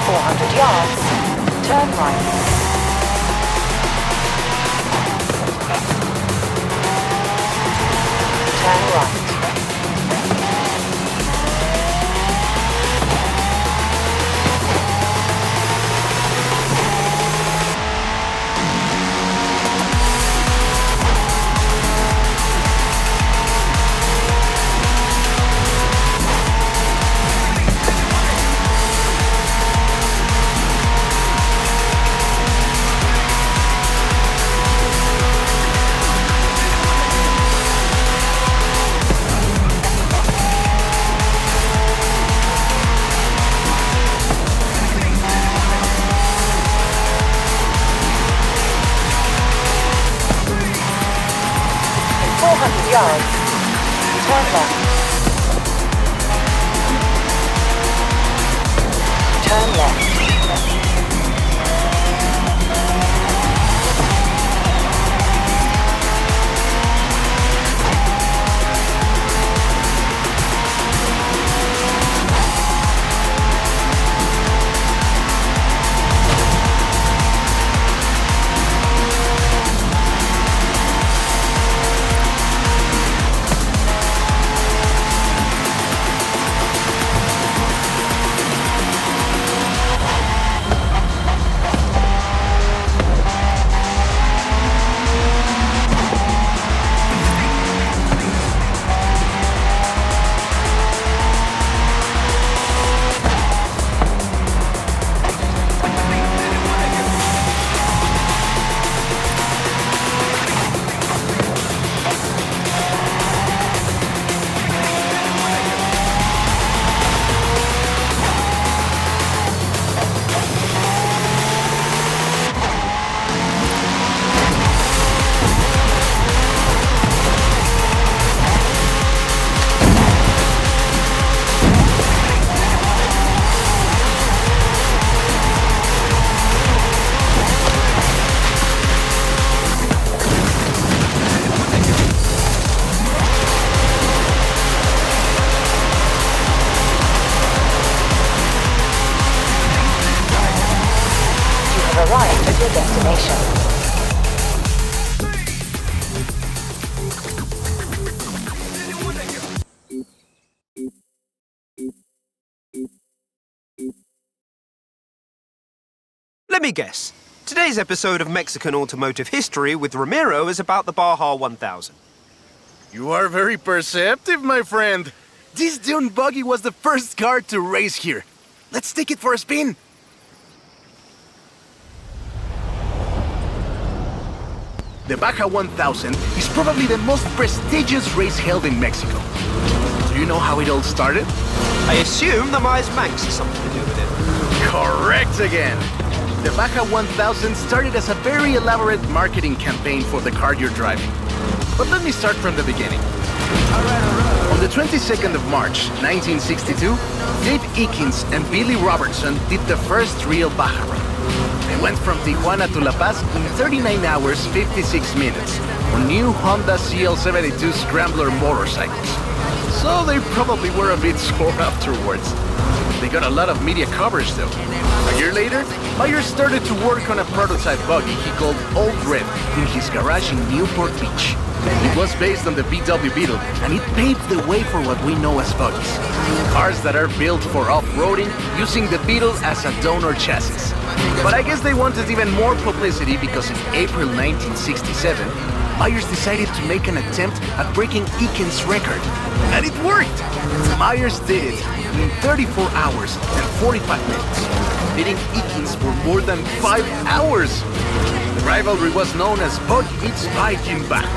400 yards, turn right. Turn right. Yards. Turn left. Turn left. right of your destination. Let me guess. Today's episode of Mexican Automotive History with Ramiro is about the Baja 1000. You are very perceptive, my friend. This dune buggy was the first car to race here. Let's take it for a spin. The Baja 1000 is probably the most prestigious race held in Mexico. Do you know how it all started? I assume the Myers Manx has something to do with it. Correct again. The Baja 1000 started as a very elaborate marketing campaign for the car you're driving. But let me start from the beginning. On the 22nd of March, 1962, Dave Eakins and Billy Robertson did the first real Baja run. They went from Tijuana to La Paz in 39 hours, 56 minutes on new Honda CL72 Scrambler motorcycles. So they probably were a bit sore afterwards. They got a lot of media coverage though. A year later, Myers started to work on a prototype buggy he called Old Red in his garage in Newport Beach. It was based on the VW Beetle, and it paved the way for what we know as buggies. Cars that are built for off-roading using the Beetle as a donor chassis. But I guess they wanted even more publicity because in April 1967, Myers decided to make an attempt at breaking Eakins' record. And it worked! Myers did it in 34 hours and 45 minutes, beating Eakins for more than 5 hours. The rivalry was known as Bug Eats Bike in Baja.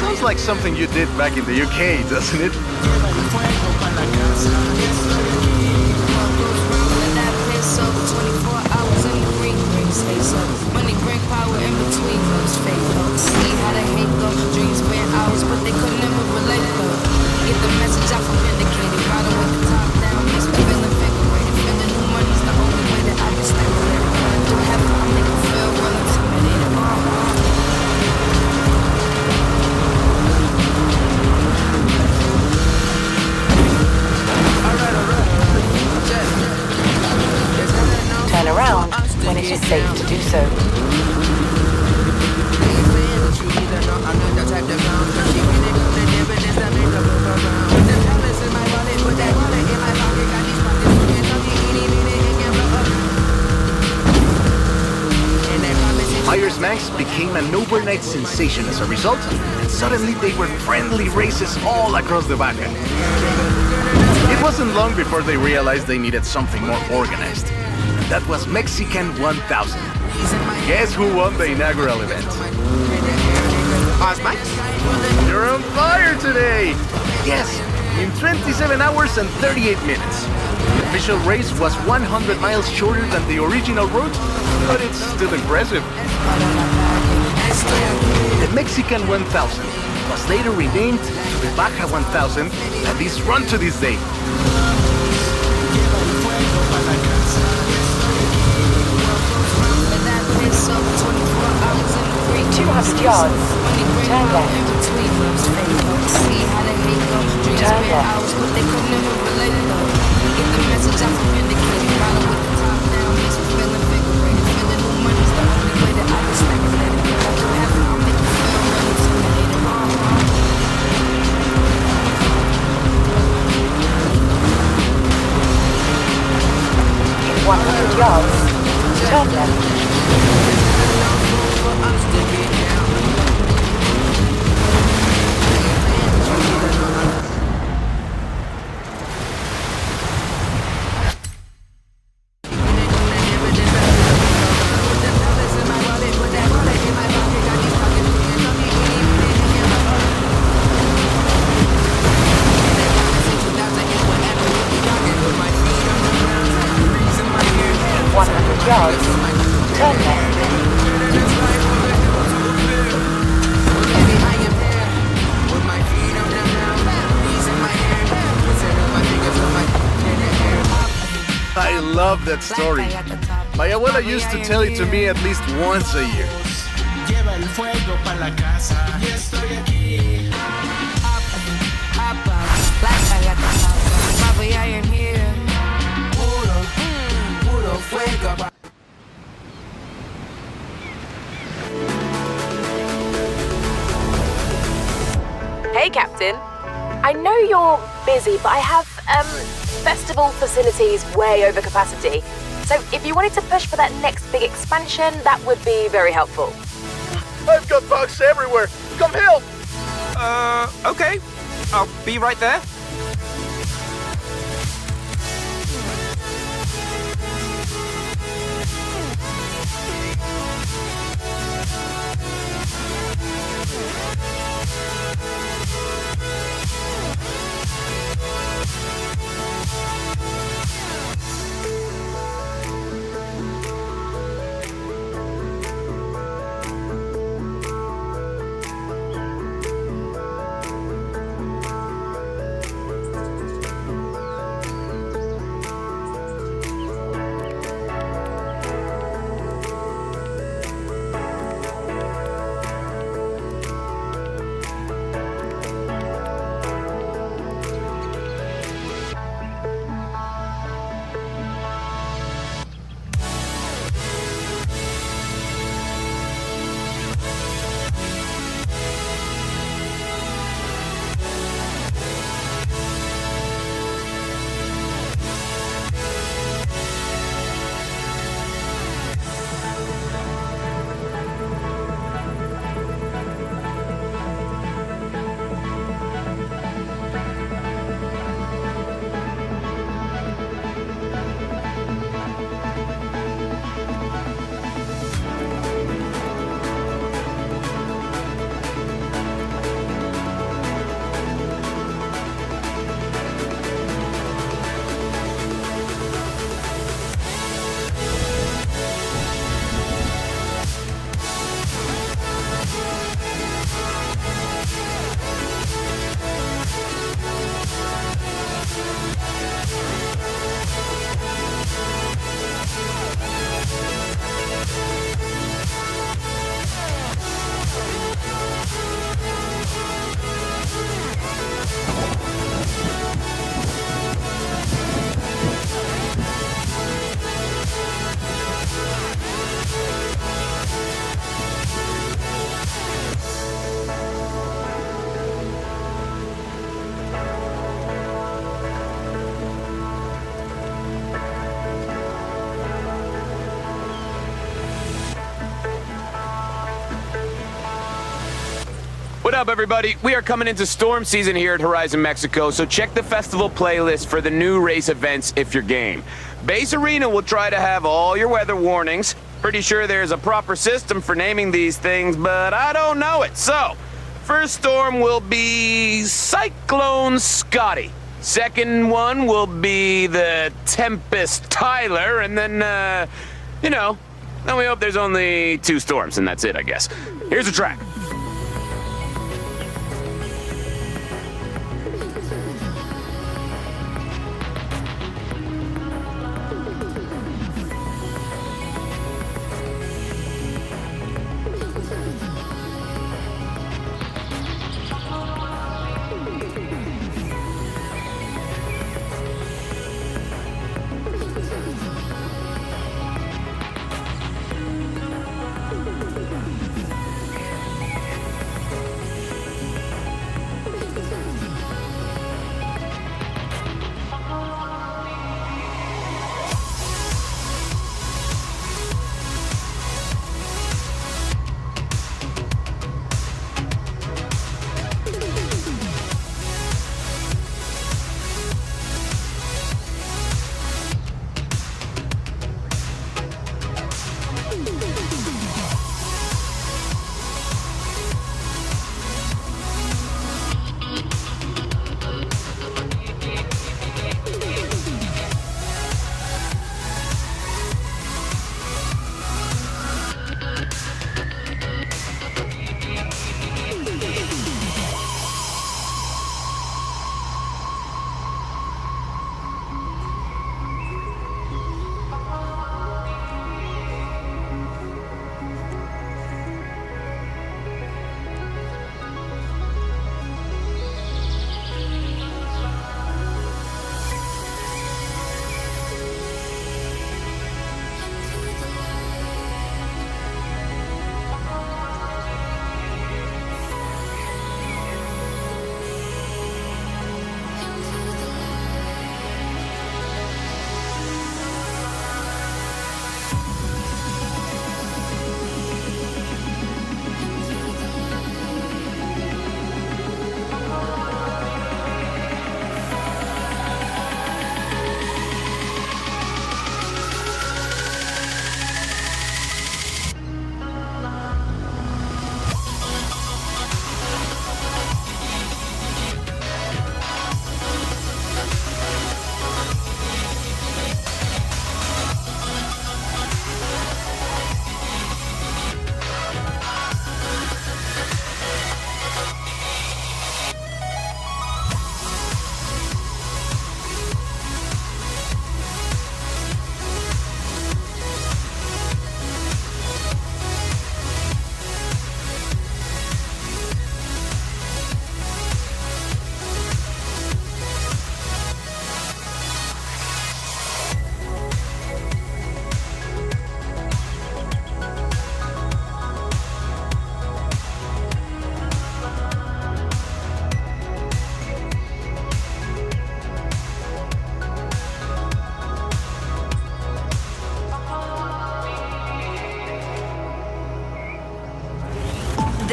Sounds like something you did back in the UK, doesn't it? Money bring power in between those fake. See how they hate those dreams spent hours, but they could never relate though. Get the message out from indicated, riding with the top down, makes me feel invigorated. Feeling new money's the only way that I can stay with it. Do have to make me feel well intimidated. Turn around when it is safe to do so. Myers Manx became an overnight sensation as a result, and suddenly they were friendly races all across the Baja. It wasn't long before they realized they needed something more organized. And that was Mexican 1000. Guess who won the inaugural event? Myers Manx? You're on fire today! Yes, in 27 hours and 38 minutes. The official race was 100 miles shorter than the original route, but it's still impressive. The Mexican 1000 was later renamed to the Baja 1000 and is run to this day. 200 yards. Turn left. Turn left. In 100 yards. Turn left. Yards. Turn left. I love that story. My abuela used to tell it to me at least once a year. Lleva el fuego pa' la casa. Y estoy aquí. Like I got the house. Bobby, I am here. Puro fuego. you're busy, but I have festival facilities way over capacity. So if you wanted to push for that next big expansion, that would be very helpful. I've got bugs everywhere. Come help! Okay. I'll be right there. What up, everybody? We are coming into storm season here at Horizon Mexico, so check the festival playlist for the new race events if you're game. Base Arena will try to have all your weather warnings. Pretty sure there's a proper system for naming these things, but I don't know it. So, first storm will be Cyclone Scotty. Second one will be the Tempest Tyler, and then, then we hope there's only 2 storms, and that's it, I guess. Here's the track.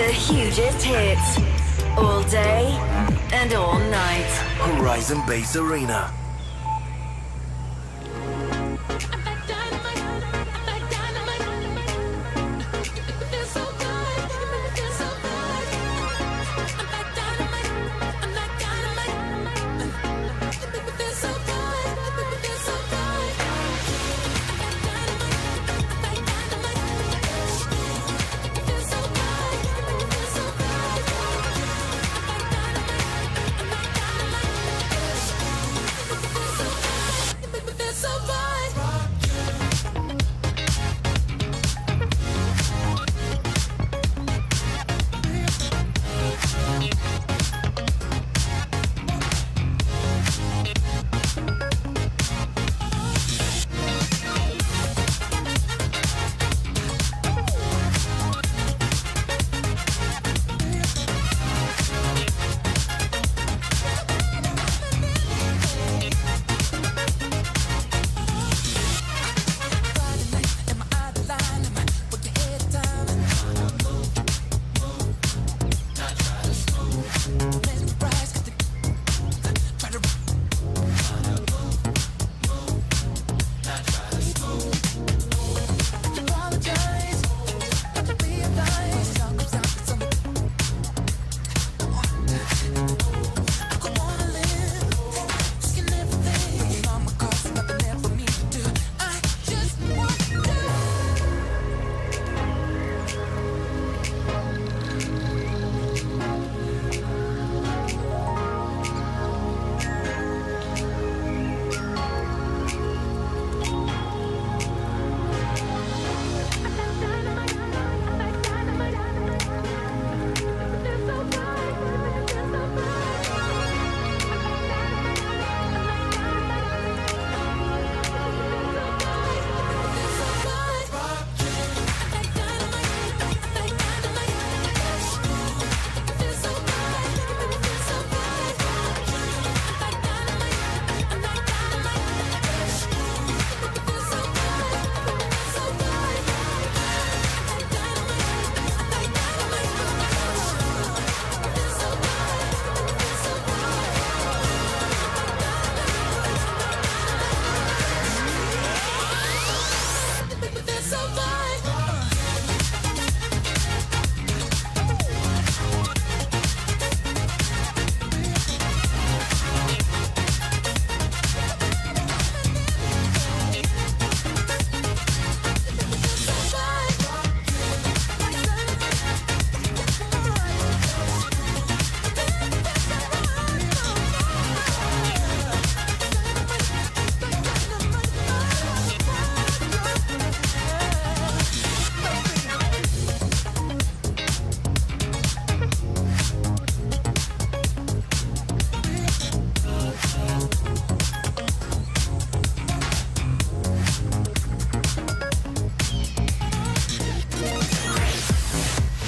The hugest hits. All day and all night. Horizon Base Arena.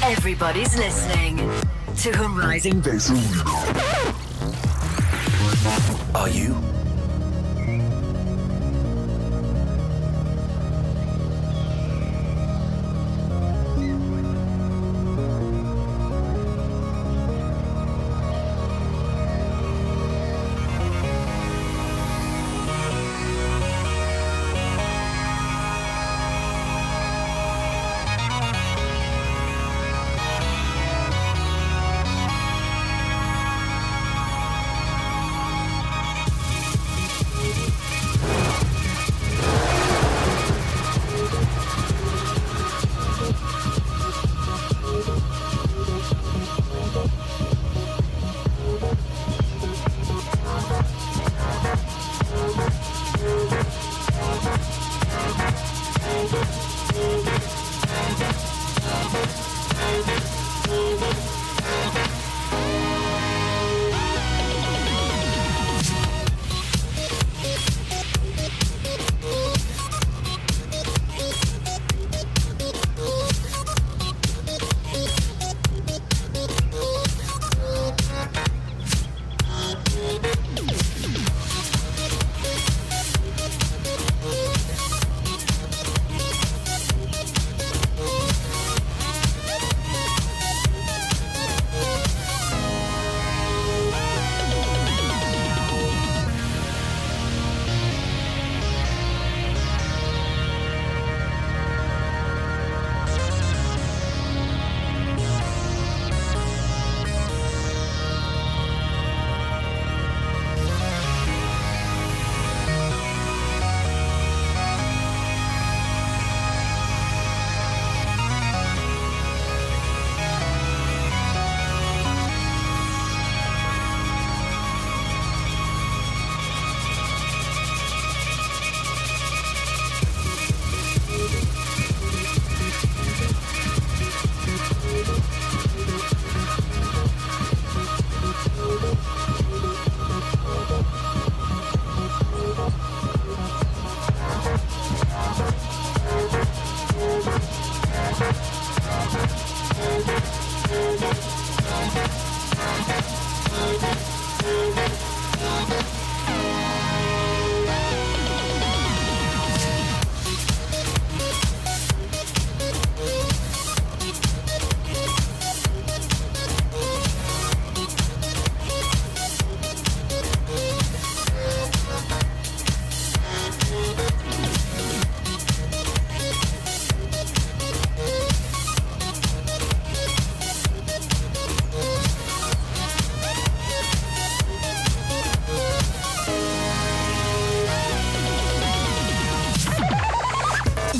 Everybody's listening to Horizon Base Arena. Are you?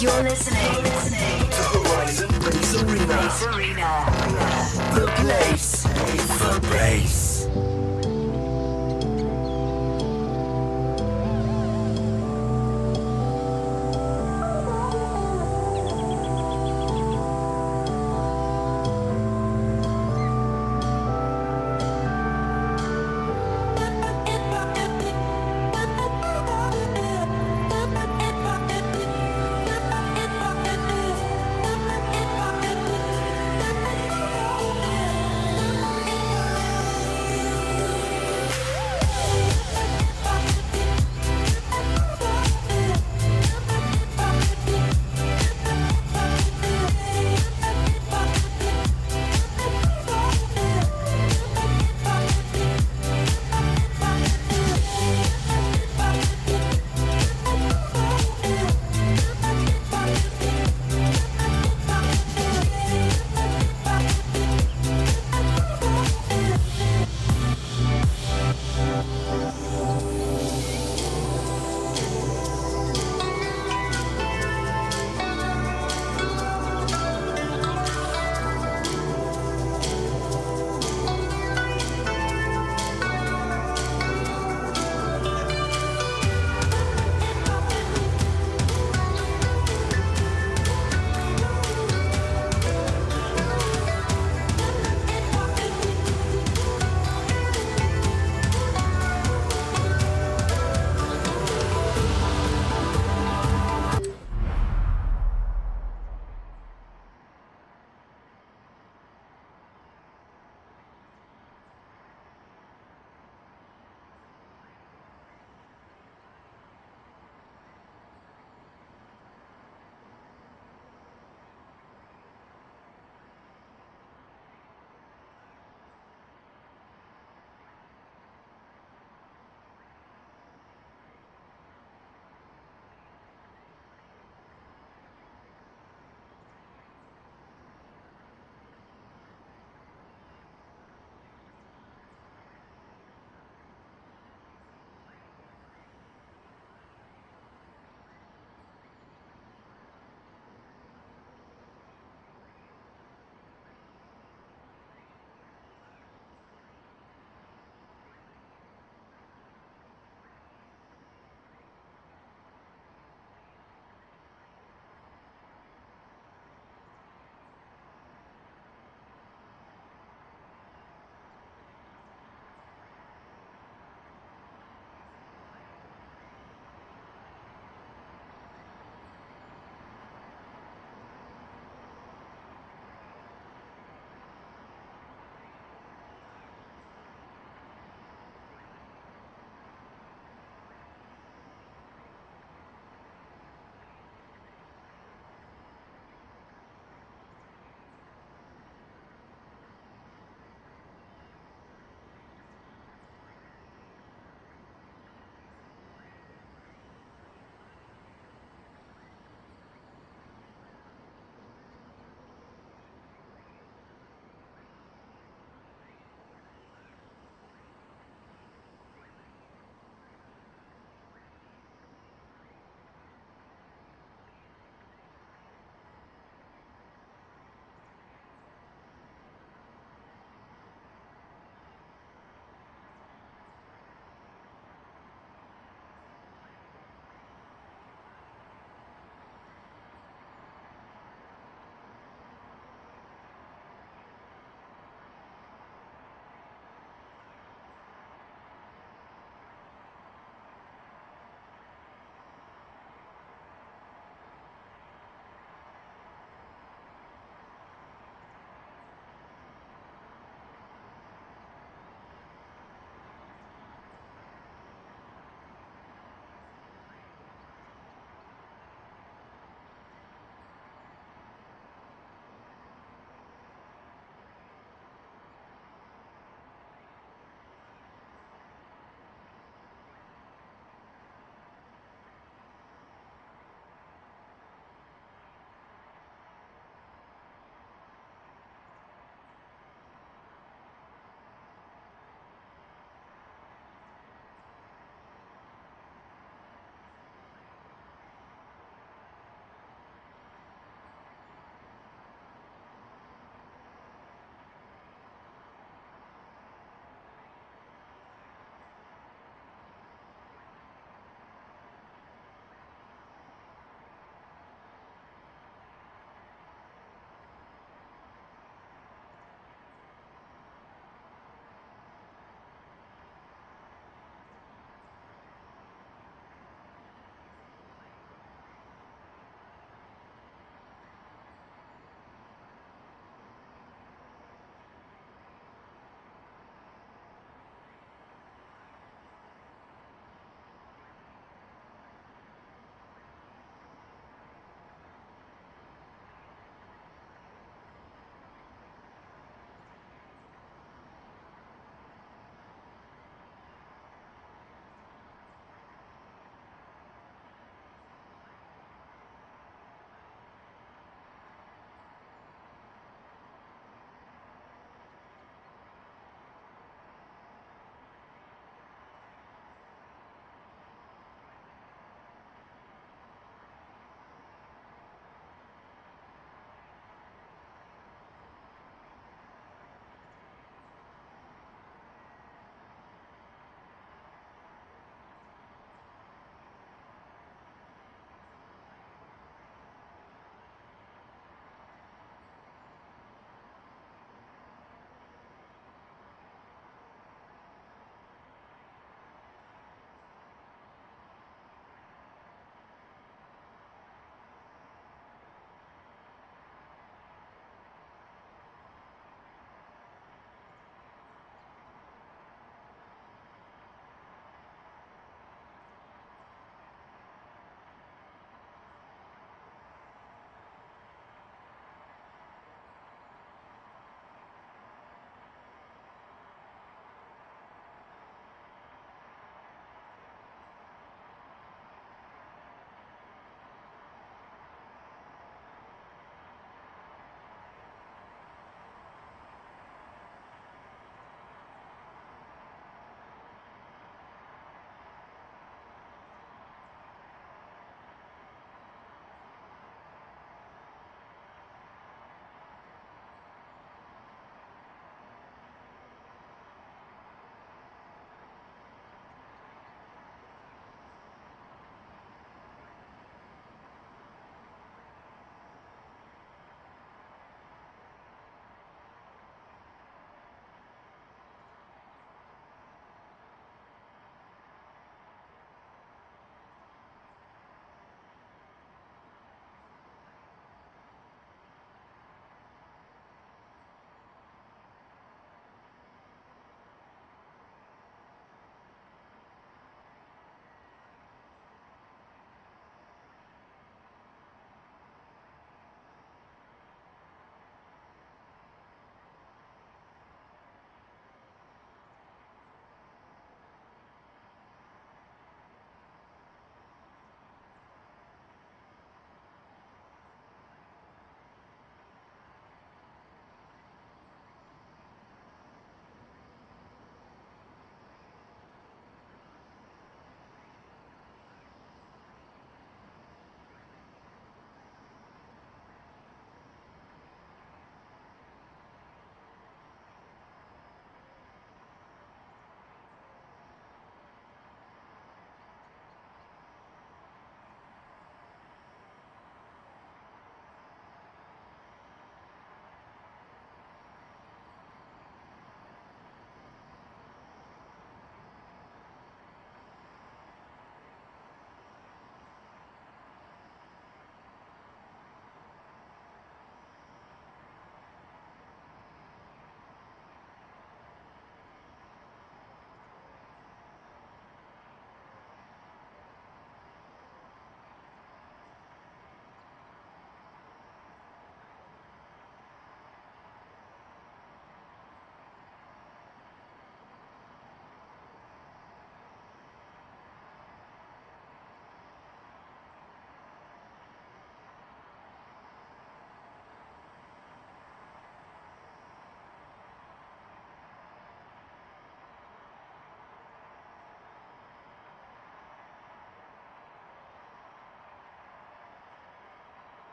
You're listening To Horizon Base Arena. Base Arena. The place for bass.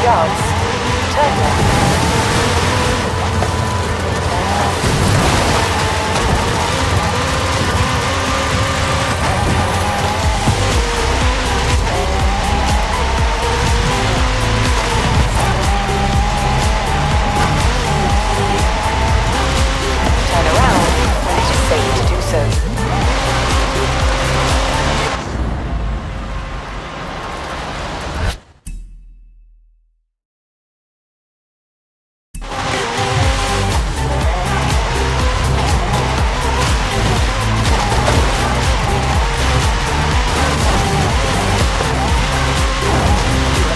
yards. Turn left. Turn around when it is safe to do so.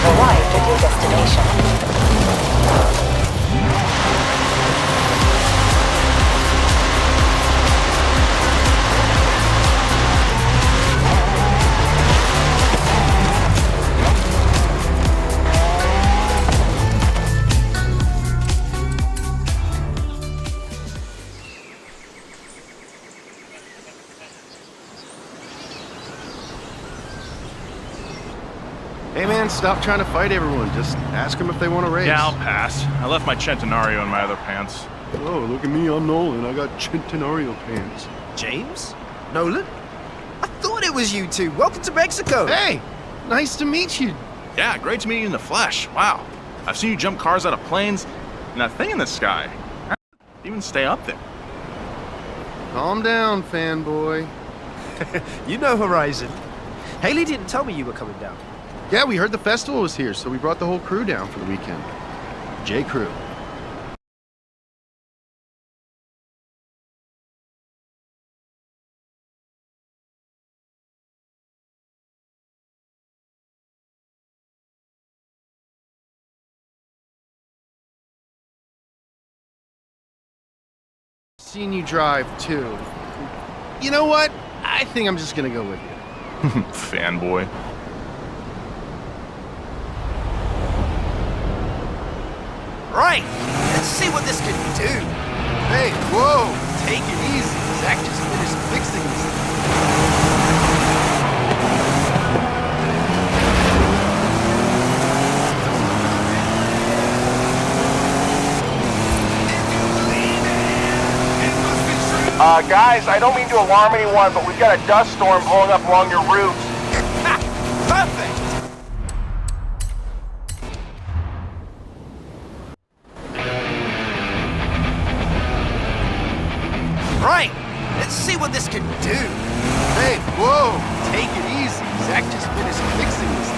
Arrived at your destination. Hey man, stop trying to fight everyone. Just ask them if they want to race. Yeah, I'll pass. I left my Centenario in my other pants. Oh, look at me, I'm Nolan. I got Centenario pants. James? Nolan? I thought it was you two. Welcome to Mexico. Hey, nice to meet you. Yeah, great to meet you in the flesh. Wow. I've seen you jump cars out of planes, and that thing in the sky. How did you even stay up there? Calm down, fanboy. You know Horizon. Haley didn't tell me you were coming down. Yeah, we heard the festival was here, so we brought the whole crew down for the weekend. J Crew. Seen you drive, too. You know what? I think I'm just gonna go with you. Fanboy. Right, let's see what this can do. Hey, whoa! Take it easy. Zach just finished fixing this. Guys, I don't mean to alarm anyone, but we've got a dust storm blowing up along your route. Perfect! Right, let's see what this can do. Hey, whoa! Take it easy. Zach just finished fixing this.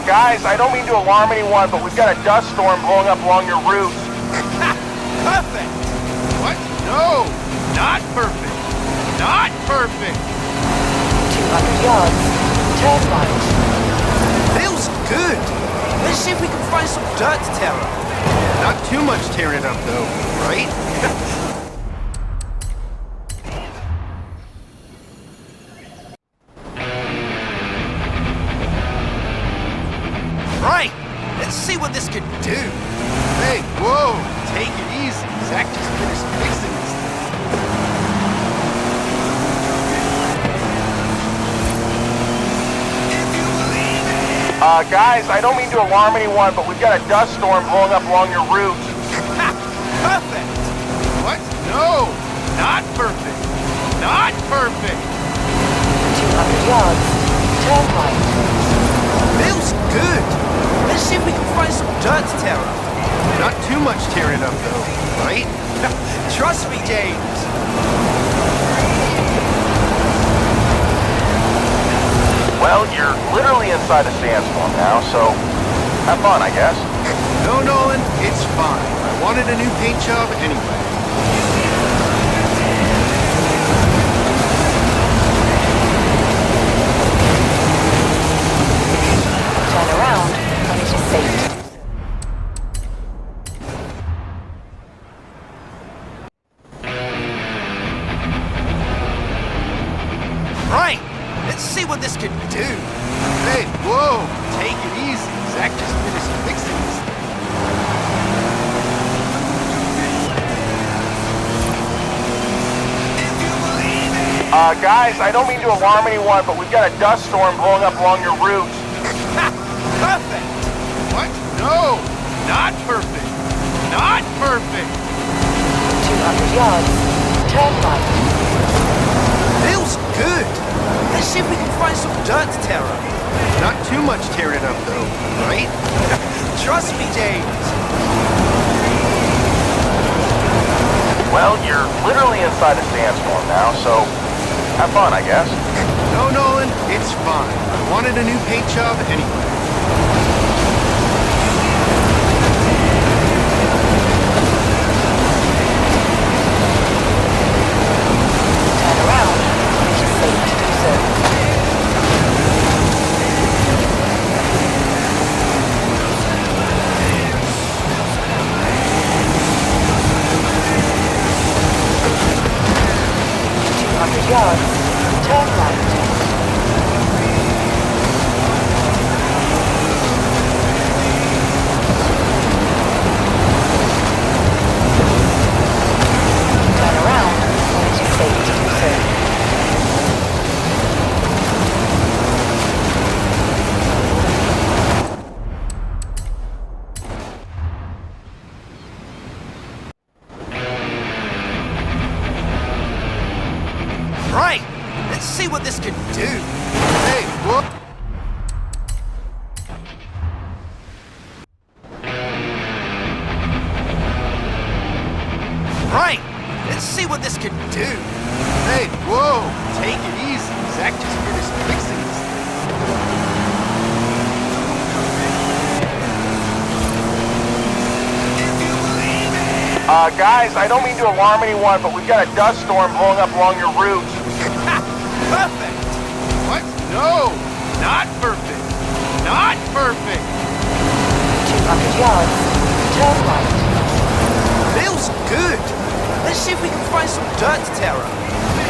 Guys, I don't mean to alarm anyone, but we've got a dust storm blowing up along your route. Perfect! What? No! Not perfect! Not perfect! 200 yards. Turn right. Feels good. Let's see if we can find some dirt to tear up. Not too much tearing it up, though, right? Right, let's see what this can do. Hey, whoa! Take it easy. Zach just finished fixing this. Guys, I don't mean to alarm anyone, but we've got a dust storm blowing up along your route. Perfect! What? No! Not perfect! Not perfect! 200 yards. Turn right. Feels good. Let's see if we can find some dirt to tear up. Not too much tearing it up, though, right? Trust me, James. Well, you're literally inside a sandstorm now, so have fun, I guess. No, Nolan, it's fine. I wanted a new paint job anyway. Turn around when it is safe. Right, let's see what this can do. Hey, whoa! Take it easy. Zach just finished fixing this. Guys, I don't mean to alarm anyone, but we've got a dust storm blowing up along your route. Perfect! What? No! Not perfect! Not perfect! 200 yards. Turn right. Feels good. Let's see if we can find some dirt to tear up. Not too much tearing it up, though, right? Trust me, James. Well, you're literally inside a sandstorm now, so have fun, I guess. No, Nolan, it's fine. I wanted a new paint job anyway. Turn around when it is safe to do so. Yards. Turn right. Turn around when it is safe to do so. Right. Let's see what this can do. Hey, what? Right. Let's see what this can do. Hey, whoa! Take it easy. Zach just finished fixing this thing. Guys, I don't mean to alarm anyone, but we've got a dust storm blowing up along your route. Perfect! What? No! Not perfect! Not perfect! 200 yards. Turn right. Feels good. Let's see if we can find some dirt to tear up.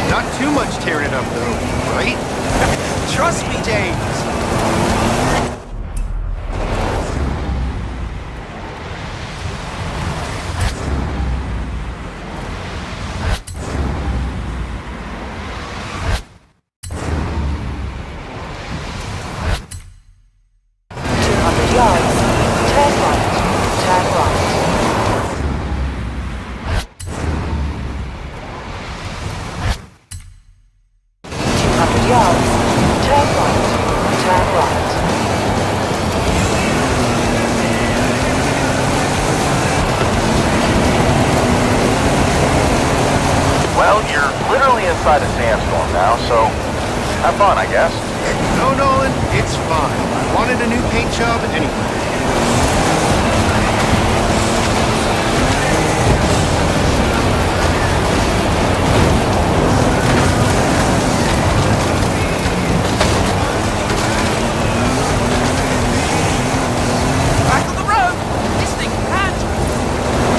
Not too much tearing it up, though, right? Trust me, James. Yards. Turn right. Turn right. 200 yards. Turn right. Turn right. Well, you're literally inside a sandstorm now, so have fun, I guess. No, Nolan, it's fine. I wanted a new paint job anyway. Back on the road. This thing can handle.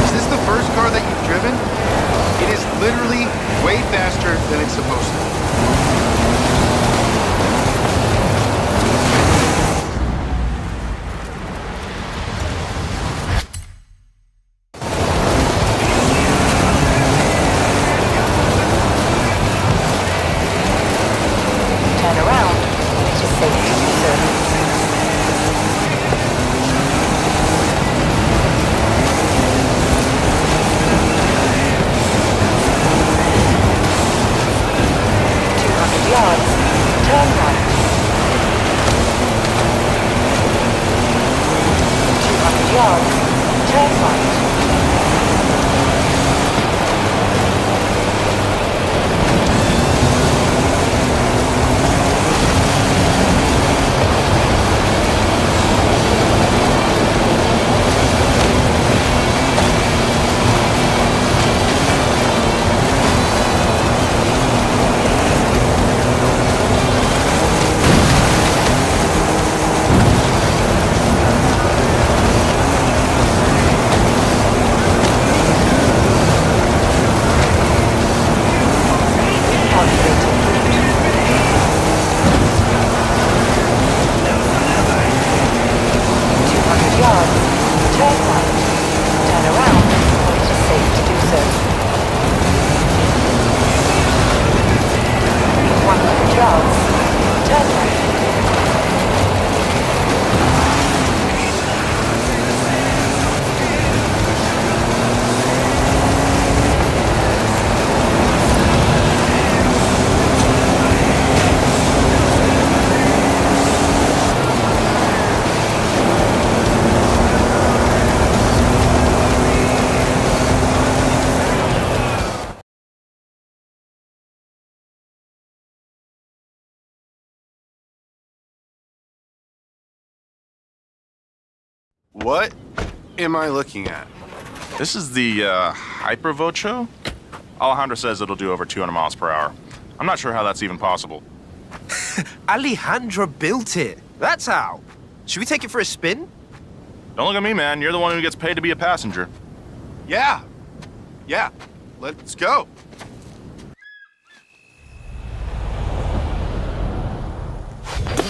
Is this the first car that you've driven? It is literally way faster than it's supposed to be. What am I looking at? This is the Hypervocho? Alejandro says it'll do over 200 miles per hour. I'm not sure how that's even possible. Alejandro built it. That's how. Should we take it for a spin? Don't look at me, man. You're the one who gets paid to be a passenger. Yeah. Let's go.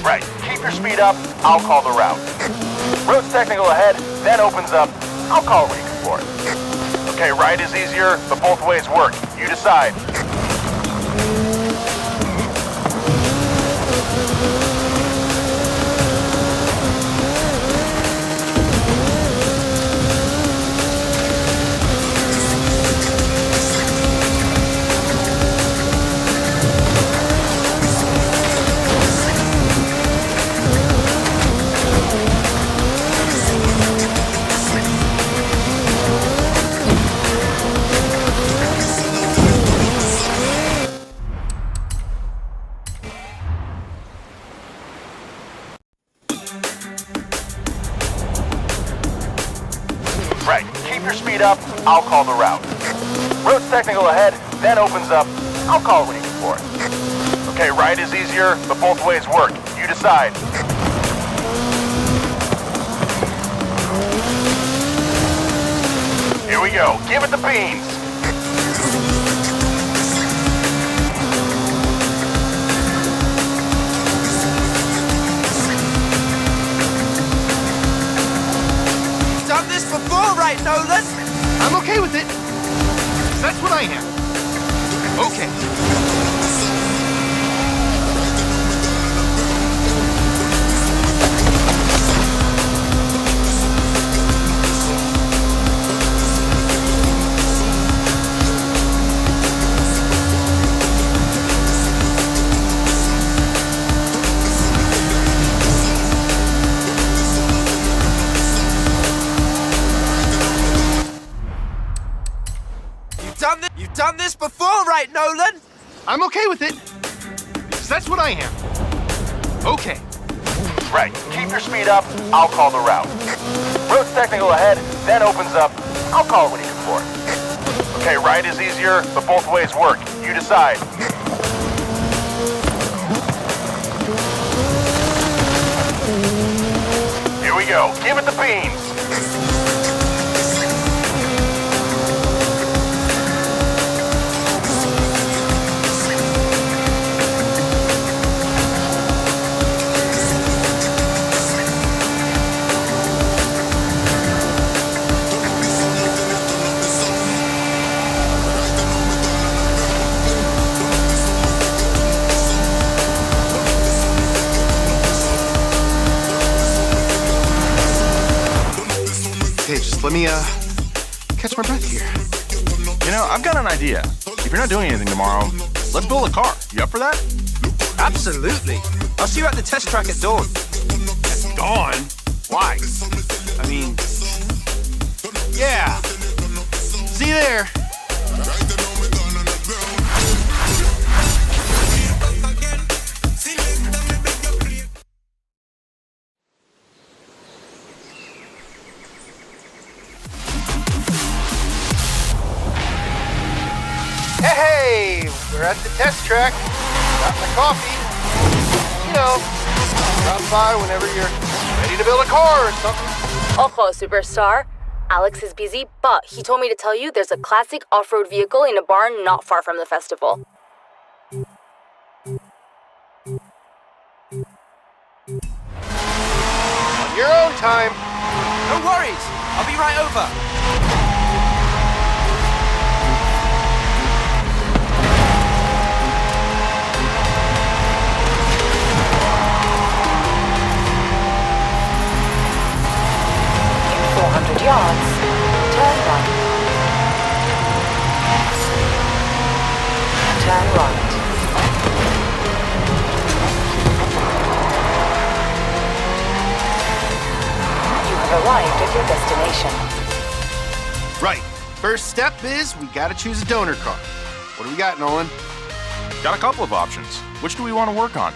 Right, keep your speed up, I'll call the route. Road's technical ahead, then opens up, I'll call where you can for it. Okay, right is easier, but both ways work. You decide. Right, keep your speed up, I'll call the route. Road's technical ahead, then opens up, I'll call where you can for it. Okay, right is easier, but both ways work. You decide. Here we go, give it the beans. Done this before, right, Nolan? I'm okay with it. 'Cause that's what I am. Okay. You've done this before, right, Nolan? I'm okay with it. Because that's what I am. Okay. Right, keep your speed up, I'll call the route. Road's technical ahead, then opens up, I'll call when you can for it. Okay, right is easier, but both ways work. You decide. Here we go, give it the beans. Okay, just let me catch my breath here. You know, I've got an idea. If you're not doing anything tomorrow, let's build a car. You up for that? Absolutely. I'll see you at the test track at dawn. At dawn? Why? I mean, yeah. See you there. Hey, we're at the test track. Got my coffee. You know, drop by whenever you're ready to build a car or something. Ojo, superstar. Alex is busy, but he told me to tell you there's a classic off-road vehicle in a barn not far from the festival. On your own time. No worries. I'll be right over. Yards, turn right. Turn right. You have arrived at your destination. Right. First step is we gotta choose a donor car. What do we got, Nolan? Got a couple of options. Which do we want to work on?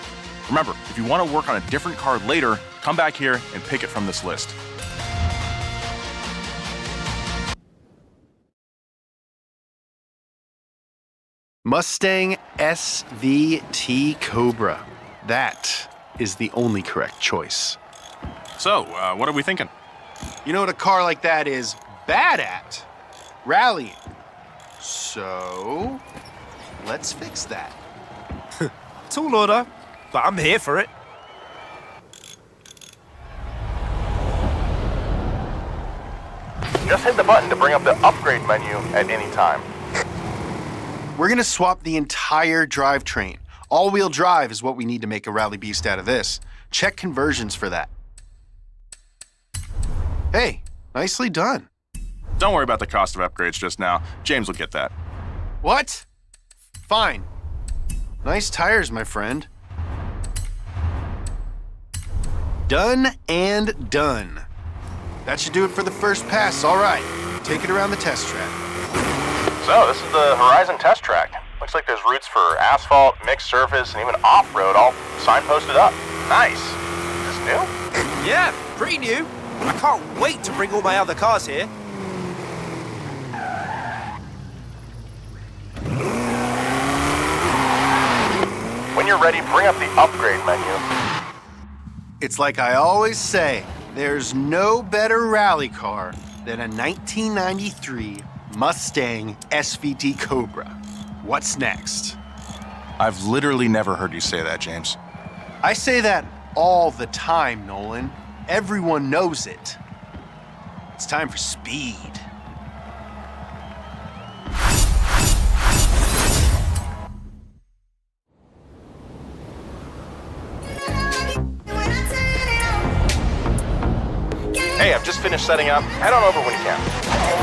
Remember, if you want to work on a different car later, come back here and pick it from this list. Mustang SVT Cobra. That is the only correct choice. So, what are we thinking? You know what a car like that is bad at? Rallying. So, let's fix that. Tall order, but I'm here for it. Just hit the button to bring up the upgrade menu at any time. We're gonna swap the entire drivetrain. All-wheel drive is what we need to make a rally beast out of this. Check conversions for that. Hey, nicely done. Don't worry about the cost of upgrades just now. James will get that. What? Fine. Nice tires, my friend. Done and done. That should do it for the first pass. All right, take it around the test track. So, this is the Horizon test track. Looks like there's routes for asphalt, mixed surface, and even off-road all signposted up. Nice. Is this new? Yeah, pretty new. I can't wait to bring all my other cars here. When you're ready, bring up the upgrade menu. It's like I always say, there's no better rally car than a 1993 Mustang SVT Cobra. What's next? I've literally never heard you say that, James. I say that all the time, Nolan. Everyone knows it. It's time for speed. Hey, I've just finished setting up. Head on over when you can.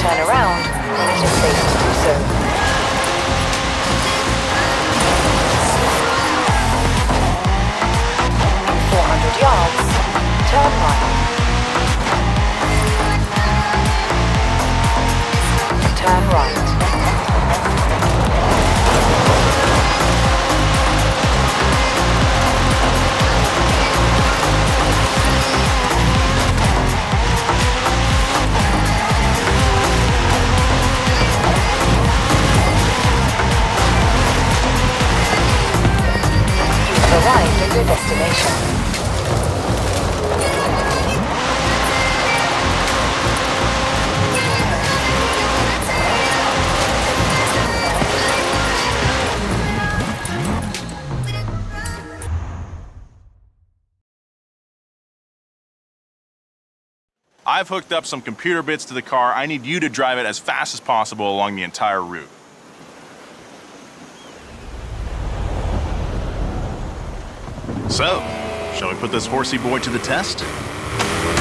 Turn around when it is safe to do so. In 400 yards, turn right. Turn right. Arrived at your destination. I've hooked up some computer bits to the car. I need you to drive it as fast as possible along the entire route. So, shall we put this horsey boy to the test?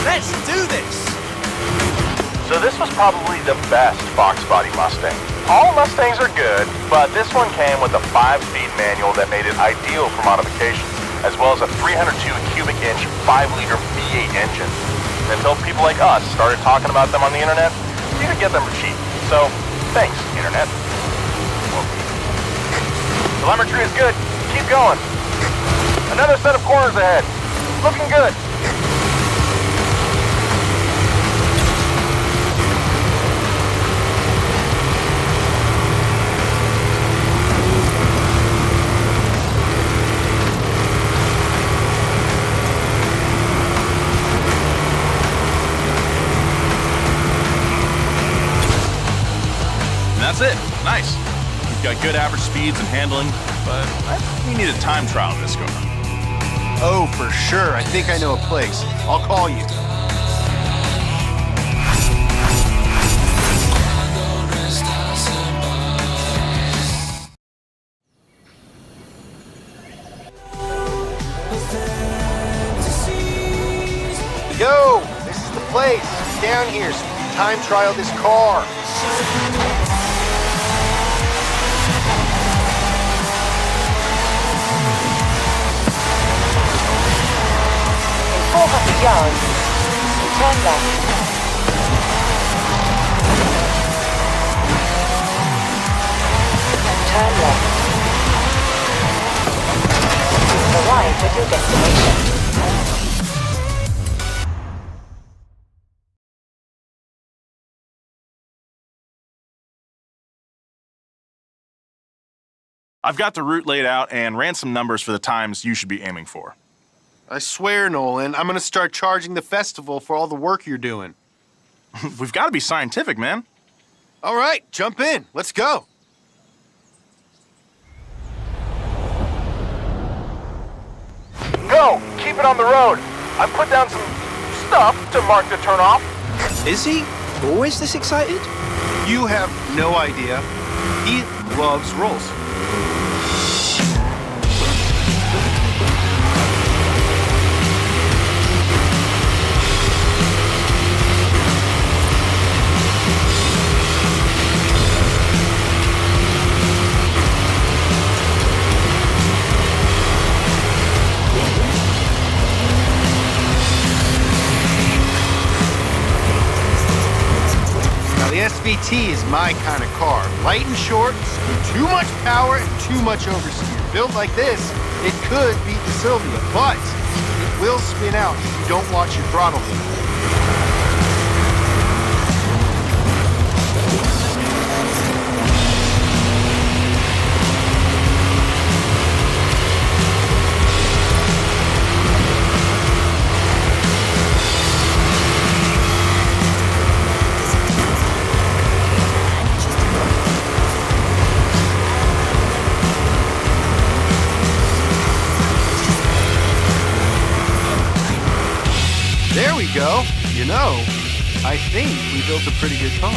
Let's do this! So this was probably the best Fox Body Mustang. All Mustangs are good, but this one came with a 5-speed manual that made it ideal for modifications, as well as a 302 cubic inch 5-liter V8 engine. Until people like us started talking about them on the internet, you could get them for cheap. So, thanks, internet. Telemetry is good. Keep going. Another set of corners ahead. Looking good. That's it. Nice. We've got good average speeds and handling, but I think we need a time trial of this car. Oh, for sure. I think I know a place. I'll call you. Yo, this is the place. Down here so we can time trial this car. 400 yards. Turn left. Turn left. Arrive at your destination. I've got the route laid out and ran some numbers for the times you should be aiming for. I swear, Nolan, I'm gonna start charging the festival for all the work you're doing. We've got to be scientific, man. All right, jump in. Let's go. Go! Keep it on the road! I put down some stuff to mark the turnoff. Is he always this excited? You have no idea. He loves rolls. The SVT is my kind of car. Light and short, too much power and too much oversteer. Built like this, it could beat the Sylvia, but it will spin out if you don't watch your throttle. There we go. You know, I think we built a pretty good car.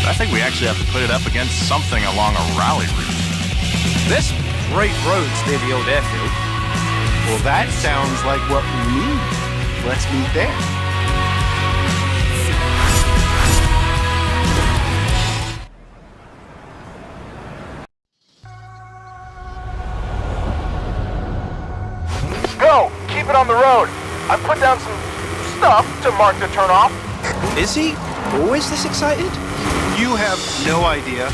I think we actually have to put it up against something along a rally route. There's great roads near the old airfield. Well, that sounds like what we need. Let's meet there. Go! Keep it on the road! I put down some stuff to mark the turnoff. Is he always this excited? You have no idea.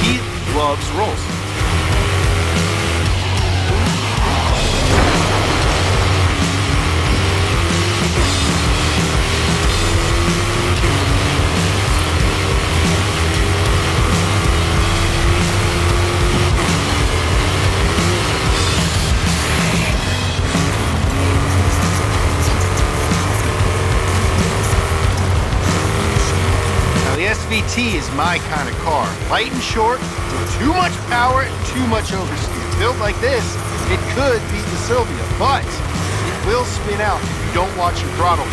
He loves rolls. SVT is my kind of car. Light and short, too much power and too much oversteer. Built like this, it could beat the Sylvia, but it will spin out if you don't watch your throttle.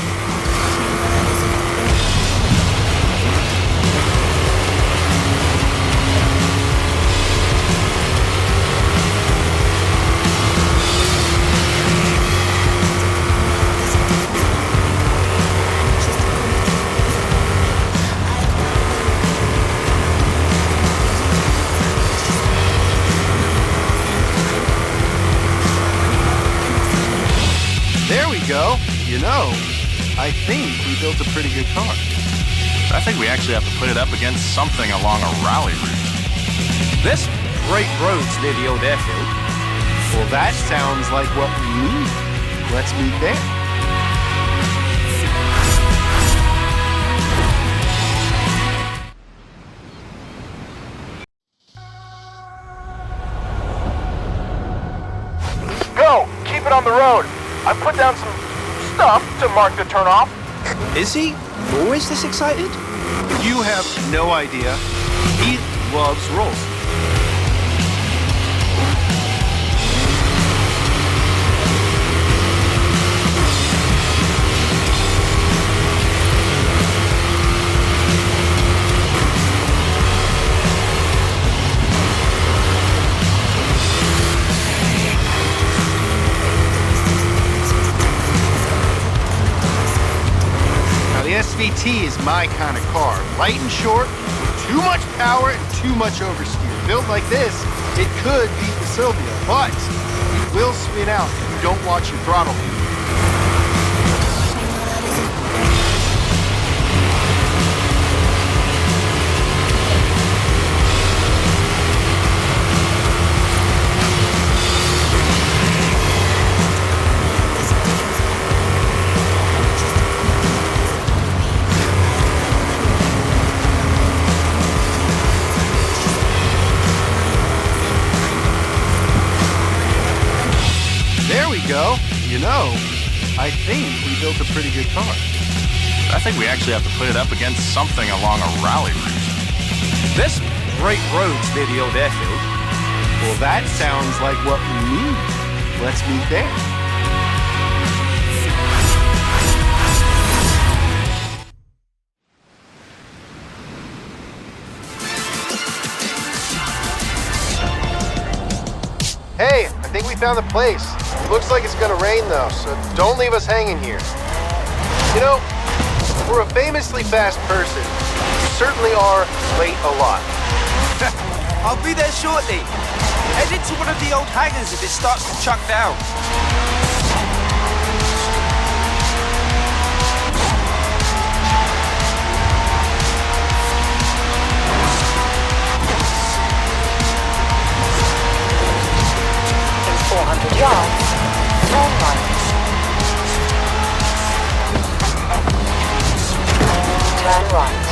There we go. You know, I think we built a pretty good car. I think we actually have to put it up against something along a rally route. There's great roads near the old airfield. Well, that sounds like what we need. Let's meet there. Go! Keep it on the road! I put down some stuff to mark the turnoff. Is he always this excited? You have no idea. He loves rolls. The SVT is my kind of car. Light and short, too much power and too much oversteer. Built like this, it could beat the Sylvia, but it will spin out if you don't watch your throttle. So, I think we built a pretty good car. I think we actually have to put it up against something along a rally route. This Great Roads near the old airfield. Well, that sounds like what we need. Let's meet there. Hey, I think we found the place. Looks like it's gonna rain though, so don't leave us hanging here. You know, for a famously fast person, you certainly are late a lot. I'll be there shortly. Head into one of the old hangars if it starts to chuck down. In 400 yards, turn right. Turn right.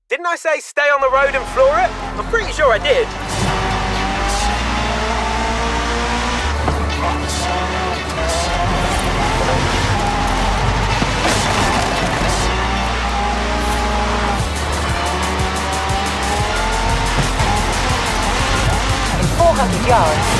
Didn't I say stay on the road and floor it? I'm pretty sure I did. In 400 yards,